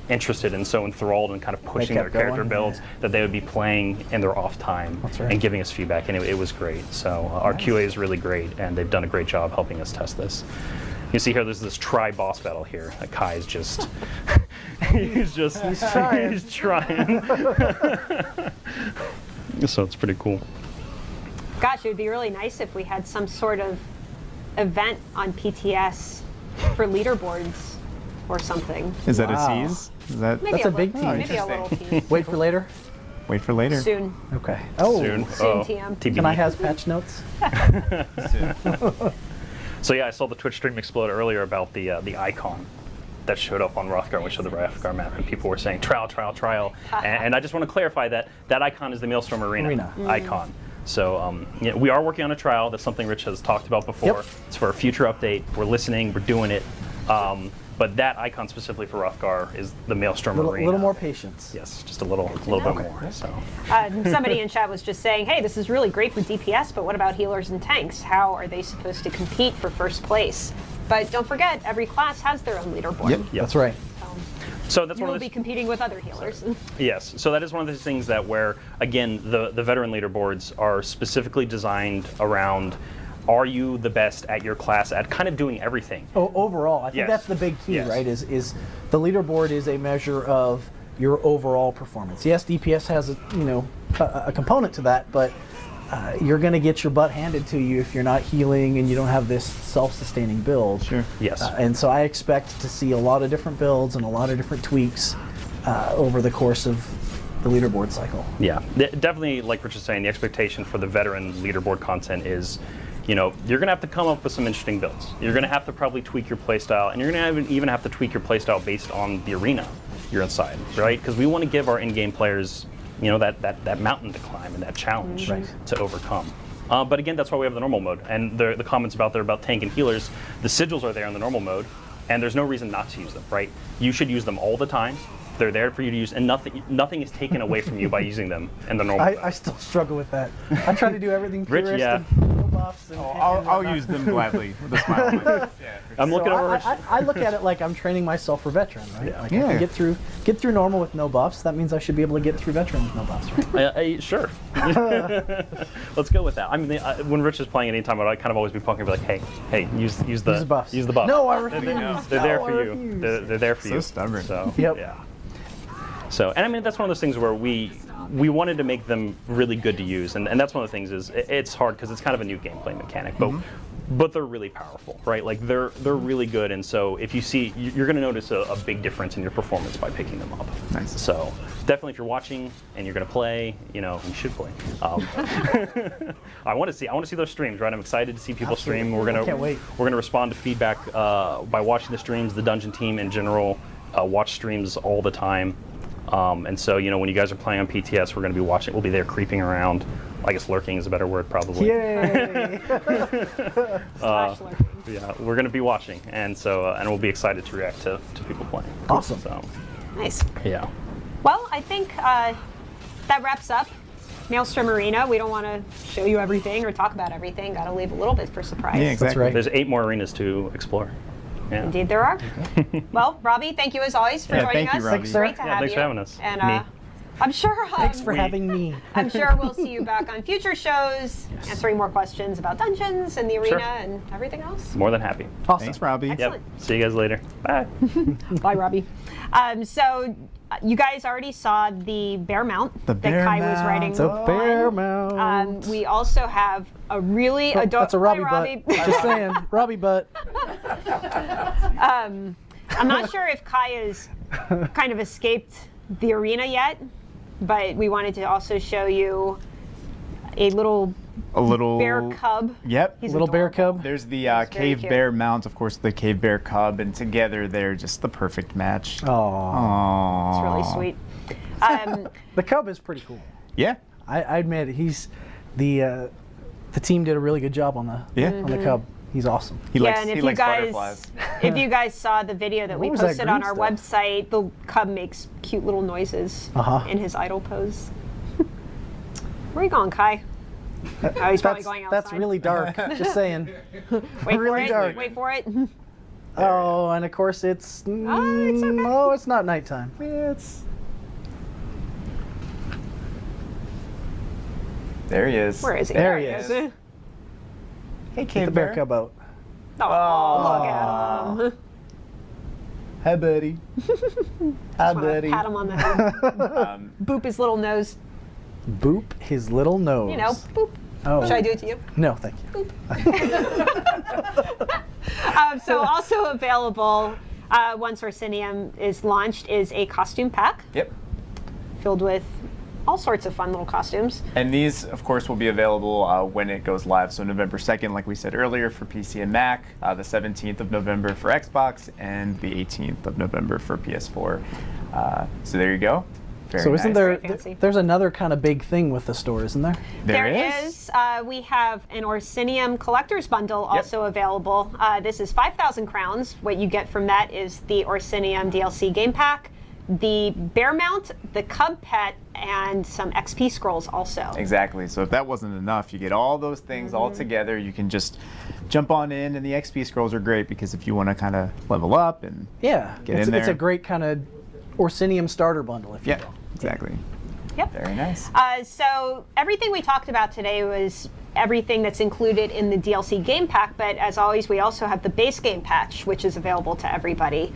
interested and so enthralled and kind of pushing their character builds that they would be playing in their off time and giving us feedback, and it was great. So our QA is really great, and they've done a great job helping us test this. You see here, there's this tri-boss battle here. Kai is just, he's trying. So it's pretty cool. Gosh, it would be really nice if we had some sort of event on PTS for leaderboards or something. Is that a tease? Is that? Maybe That's a big tease. Maybe a little tease. Wait for later? Wait for later. Soon. Okay. Oh, Soon. TM. TBD. Can I have patch notes? So yeah, I saw the Twitch stream explode earlier about the icon that showed up on Rothgar when we showed the Rothgar map, and people were saying trial. And I just want to clarify that icon is the Maelstrom Arena icon. So yeah, we are working on a trial. That's something Rich has talked about before. Yep. It's for a future update. We're listening. We're doing it. But that icon specifically for Rothgar is the Maelstrom Arena. A little more patience. Yes, just a little bit more. So. Somebody in chat was just saying, hey, this is really great for DPS, but what about healers and tanks? How are they supposed to compete for first place? But don't forget, every class has their own leaderboard. Yep. That's right. So that's You one will of the be competing with other healers. Yes, so that is one of those things that where, again, the veteran leaderboards are specifically designed around, are you the best at your class at kind of doing everything? Overall, I think that's the big key, right? Is the leaderboard is a measure of your overall performance. Yes, DPS has a component to that, but you're going to get your butt handed to you if you're not healing and you don't have this self-sustaining build. Sure. Yes. And so I expect to see a lot of different builds and a lot of different tweaks over the course of the leaderboard cycle. Yeah, definitely, like Rich was saying, the expectation for the veteran leaderboard content is, you know, you're going to have to come up with some interesting builds. You're going to have to probably tweak your playstyle, and you're going to even have to tweak your playstyle based on the arena you're inside, right? Because we want to give our in-game players, you know, that mountain to climb and that challenge to overcome. But again, that's why we have the normal mode. And the comments about tank and healers, the sigils are there in the normal mode, and there's no reason not to use them, right? You should use them all the time. They're there for you to use, and nothing is taken away from you by using them in the normal mode. I still struggle with that. I try to do everything Rich, purist yeah. and no buffs. And I'll use them gladly with a smile on my face. Yeah, I'm looking over Rich. I look at it like I'm training myself for veteran, right? Yeah. Like I can get through normal with no buffs. That means I should be able to get through veteran with no buffs, right? Sure. Let's go with that. I mean, when Rich is playing at any time, I'd kind of always be punking, be like, hey, use the buffs. Use the buff. No, I refuse. They're there for you. They're there for you. So stubborn. So Yep. yeah. So, and I mean, that's one of those things where we wanted to make them really good to use, and that's one of the things is it's hard because it's kind of a new gameplay mechanic, but they're really powerful, right? Like they're really good, and so if you see, you're going to notice a big difference in your performance by picking them up. Nice. So definitely, if you're watching and you're going to play, you know, you should play. I want to see those streams, right? I'm excited to see people stream. I can't wait. We're gonna respond to feedback by watching the streams, the dungeon team in general. watch streams all the time. And so, when you guys are playing on PTS, we're going to be watching. We'll be there creeping around. I guess lurking is a better word, probably. Yay! Slash lurking. Yeah, we're going to be watching, and so and we'll be excited to react to people playing. Awesome. So, Nice. yeah. Well, I think that wraps up Maelstrom Arena. We don't want to show you everything or talk about everything. Got to leave a little bit for surprise. Yeah, exactly. That's right. There's 8 more arenas to explore. Yeah. Indeed, there are. Well, Robbie, thank you as always for Yeah, joining thank you, us. Robbie. It's great to Yeah, have thanks you. for having us. And Me. I'm sure. Thanks for having me. I'm sure we'll see you back on future shows, answering more questions about dungeons and the arena Sure. and everything else. More than happy. Awesome. Thanks, Robbie. Excellent. Yep. See you guys later. Bye. Bye, Robbie. So you guys already saw the bear mount The that bear Kai was mount. riding. The bear on. mount. We also have a really adorable. That's a Robbie Robbie. butt. Just saying, Robbie butt. I'm not sure if Kai has kind of escaped the arena yet, but we wanted to also show you a little A little bear cub. Yep. He's Little bear adorable. cub. There's the very cave cute. bear mount, of course, the cave bear cub, and together they're just the perfect match. Aww. Aww. It's really sweet. The cub is pretty cool. Yeah. I admit he's the team did a really good job on the Yeah. on the cub. He's awesome. He Yeah, likes, and if he you likes guys, butterflies. if you guys saw the video that we What was that posted on green our stuff? website, the cub makes cute little noises Uh-huh. in his idle pose. Where are you going, Kai? Oh, he's probably going outside. That's really dark. Just saying. Wait really for it. dark. Wait for it. Oh, and of course it's it's okay. no, it's not nighttime. It's There he is. Where is he? There he is. Hey, get cave the bear cub out. Oh, look at him. Hi, buddy. Hi, Wanna buddy. pat him on the head. Boop his little nose. Boop his little nose. You know, boop. Oh. Should I do it to you? No, thank you. So also available once Orsinium is launched is a costume pack Yep. filled with all sorts of fun little costumes. And these, of course, will be available when it goes live. So November 2nd, like we said earlier, for PC and Mac, the 17th of November for Xbox, and the 18th of November for PS4. So there you go. Very So isn't nice. there? Very fancy. There's another kind of big thing with the store, isn't there? There There is. We have an Orsinium collector's bundle also available. This is 5,000 crowns. What you get from that is the Orsinium DLC game pack, the bear mount, the cub pet, and some XP scrolls also. Exactly. So if that wasn't enough, you get all those things all together. You can just jump on in, and the XP scrolls are great because if you want to kind of level up and Yeah. Get it's, in it's a there. great kind of Orsinium starter bundle, if you yeah, will. exactly. Yep. Very nice. So everything we talked about today was everything that's included in the DLC game pack, but as always, we also have the base game patch, which is available to everybody.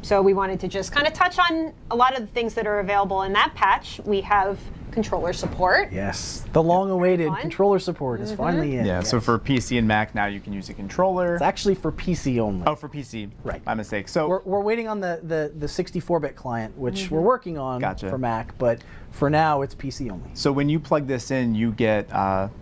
So we wanted to just kind of touch on a lot of the things that are available in that patch. We have controller support. Yes. The long-awaited fun. controller support is finally in. Yeah, so yes. for PC and Mac now you can use a controller. It's actually for PC only. Oh, for PC. Right. My mistake. So We're waiting on the 64-bit client, which we're working on Gotcha. for Mac, but for now it's PC only. So when you plug this in, you get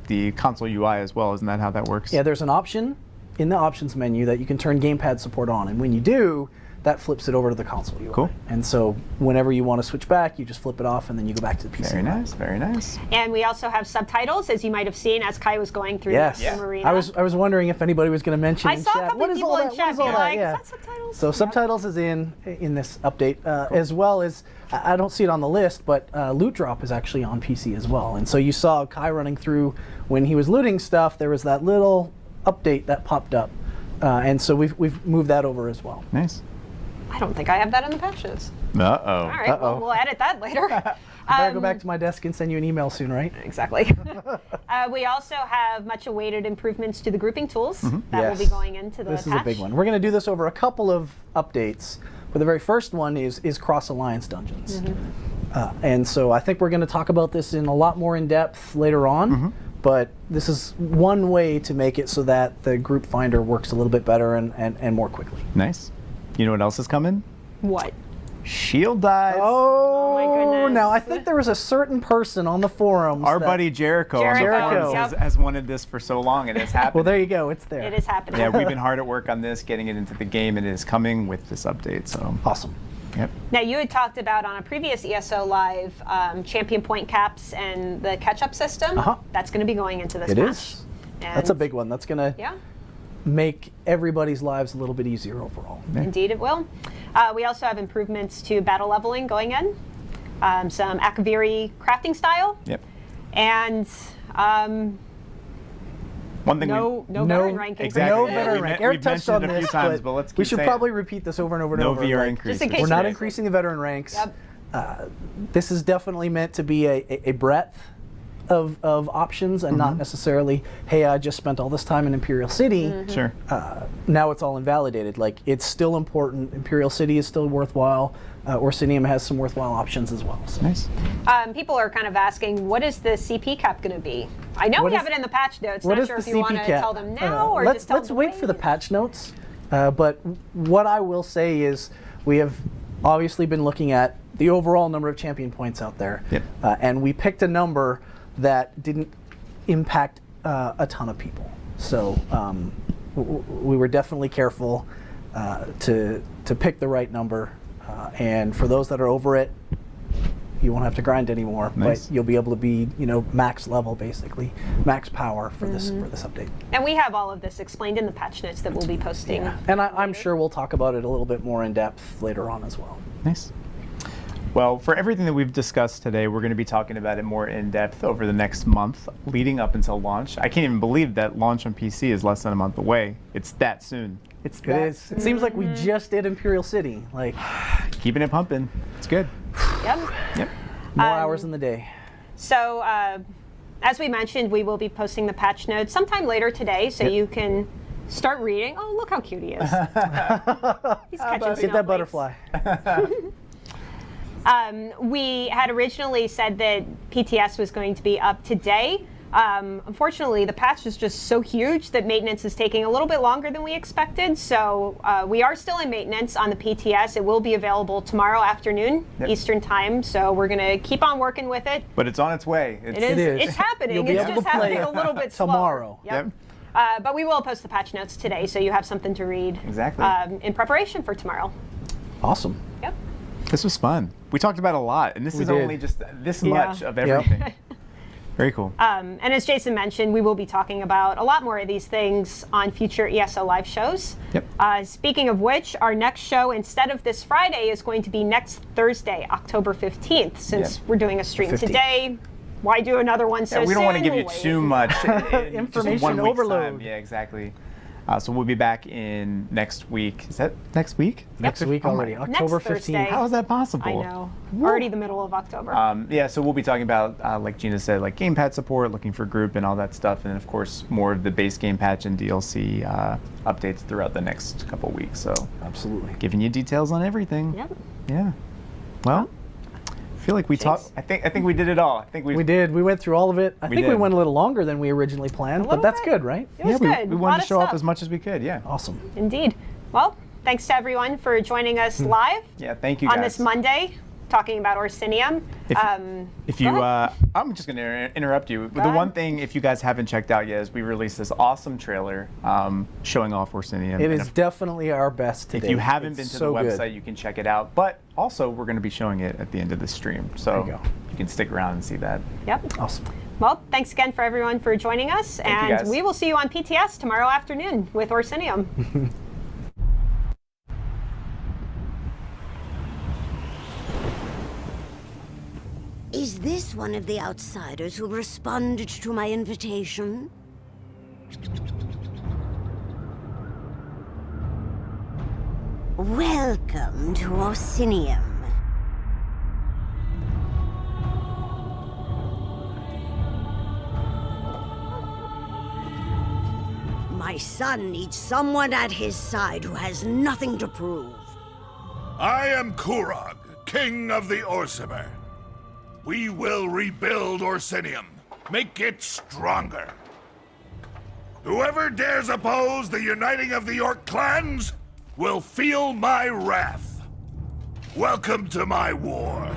the console UI as well. Isn't that how that works? Yeah, there's an option in the options menu that you can turn gamepad support on, and when you do, that flips it over to the console UI. Cool. And so whenever you want to switch back, you just flip it off, and then you go back to the PC. Very UI. nice. Very nice. And we also have subtitles, as you might have seen as Kai was going through Yes. the Arena. I was wondering if anybody was going to mention I in saw chat. a couple what is people all in that? chat What is all being that? like, Yeah. is that subtitles? So Yep. subtitles is in this update, as well as I don't see it on the list, but Loot Drop is actually on PC as well. And so you saw Kai running through when he was looting stuff. There was that little update that popped up, and so we've moved that over as well. Nice. I don't think I have that in the patches. Uh-oh. All right, well, we'll edit that later. I better go back to my desk and send you an email soon, right? Exactly. We also have much awaited improvements to the grouping tools that will be Yes. going into the This patch. is a big one. We're going to do this over a couple of updates, but the very first one is cross-alliance dungeons. And so I think we're going to talk about this in a lot more in depth later on, but this is one way to make it so that the group finder works a little bit better and more quickly. Nice. You know what else is coming? What? Shield dies. Oh, my goodness. now I think there was a certain person on the forums. Our that- buddy Jericho, on the Jericho, forums yep. has wanted this for so long, and it's happened. Well, there you go. It's there. It is happening. Yeah, we've been hard at work on this, getting it into the game, and it is coming with this update. So Awesome. Yep. Now, you had talked about on a previous ESO Live champion point caps and the catch-up system. Uh-huh. That's going to be going into this It patch. is. And That's a big one. That's going to Yeah, make everybody's lives a little bit easier overall. indeed it will. We also have improvements to battle leveling going in, some Akaviri crafting style, Yep. and One thing no veteran ranking. exactly. No Yeah, veteran we rank. me- Eric we've touched mentioned on it a few this, times, but let's we keep should saying probably repeat this over and over and no over. VR like, increase. Just in case We're not Yes. increasing the veteran ranks. Yep. This is definitely meant to be a breadth of options and not necessarily, hey, I just spent all this time in Imperial City. Sure. Now it's all invalidated. Like, it's still important. Imperial City is still worthwhile. Orsinium has some worthwhile options as well. So. Nice. People are kind of asking, what is the CP cap going to be? I know What we is- have it in the patch notes. What Not is sure the if you want CP to cap? tell them now or let's just tell let's them wait for the later. patch notes. But what I will say is we have obviously been looking at the overall number of champion points out there, Yep. and we picked a number that didn't impact a ton of people. So we were definitely careful to pick the right number, and for those that are over it, you won't have to grind anymore, Nice. but you'll be able to be, max level, basically, max power for this update. And we have all of this explained in the patch notes that we'll be posting. And I'm sure we'll talk about it a little bit more in depth later on as well. Nice. Well, for everything that we've discussed today, we're going to be talking about it more in depth over the next month, leading up until launch. I can't even believe that launch on PC is less than a month away. It's that soon. It is. It seems like we just did Imperial City. Like, Keeping it pumping. It's good. Yep. Yep. more hours in the day. So, as we mentioned, we will be posting the patch notes sometime later today, so you can start reading. Oh, look how cute he is. He's catching Get that snowflakes. butterfly. We had originally said that PTS was going to be up today. Unfortunately, the patch is just so huge that maintenance is taking a little bit longer than we expected. So we are still in maintenance on the PTS. It will be available tomorrow afternoon, Yep. Eastern time. So we're going to keep on working with it. But it's on its way. It is. It's happening. You'll be It's able just to play happening a little bit slower. tomorrow. Yep. But we will post the patch notes today, so you have something to read. Exactly. In preparation for tomorrow. Awesome. Yep. This was fun. We talked about a lot, and this is did. only just this much of Yep. everything. Very cool. And as Jason mentioned, we will be talking about a lot more of these things on future ESO Live shows. Yep. Speaking of which, our next show, instead of this Friday, is going to be next Thursday, October 15th. Since Yep. we're doing a stream 15th. today, why do another one so Yeah, we don't want to soon? give you We'll wait. too much in Information just 1 week's overload. time. Yeah, exactly. So we'll be back in next week. Is that next week? Next week Oh my- already, October Next Thursday. 15th. How is that possible? I know. Already the middle of October. Yeah, so we'll be talking about, like Gina said, like gamepad support, looking for group and all that stuff, and then of course more of the base game patch and DLC updates throughout the next couple weeks. So Absolutely. giving you details on everything. Yep. Yeah. Well, I feel like we talked. I think we did it all. I think We did. We went through all of it. I think we did. went a little longer than we originally planned, but little that's bit. good, right? It was we, good. we A wanted lot to of show off stuff. as much as we could. Yeah. Awesome. Indeed. Well, thanks to everyone for joining us live Yeah. Thank you guys. on this Monday, talking about Orsinium. If you, Go ahead. I'm just going to interrupt you. The ahead. one thing, if you guys haven't checked out yet, is we released this awesome trailer showing off Orsinium. It And is definitely our best today. if you haven't been It's to so the good. website, you can check it out. But also, we're going to be showing it at the end of the stream, so you go. you can stick around and see that. Yep. Awesome. Well, thanks again for everyone for joining us, you, and guys. we will see you on PTS tomorrow afternoon with Orsinium. Is this one of the outsiders who responded to my invitation? Welcome to Orsinium. My son needs someone at his side who has nothing to prove. I am Kurog, king of the Orsimer. We will rebuild Orsinium, make it stronger. Whoever dares oppose the uniting of the Orc clans will feel my wrath. Welcome to my war.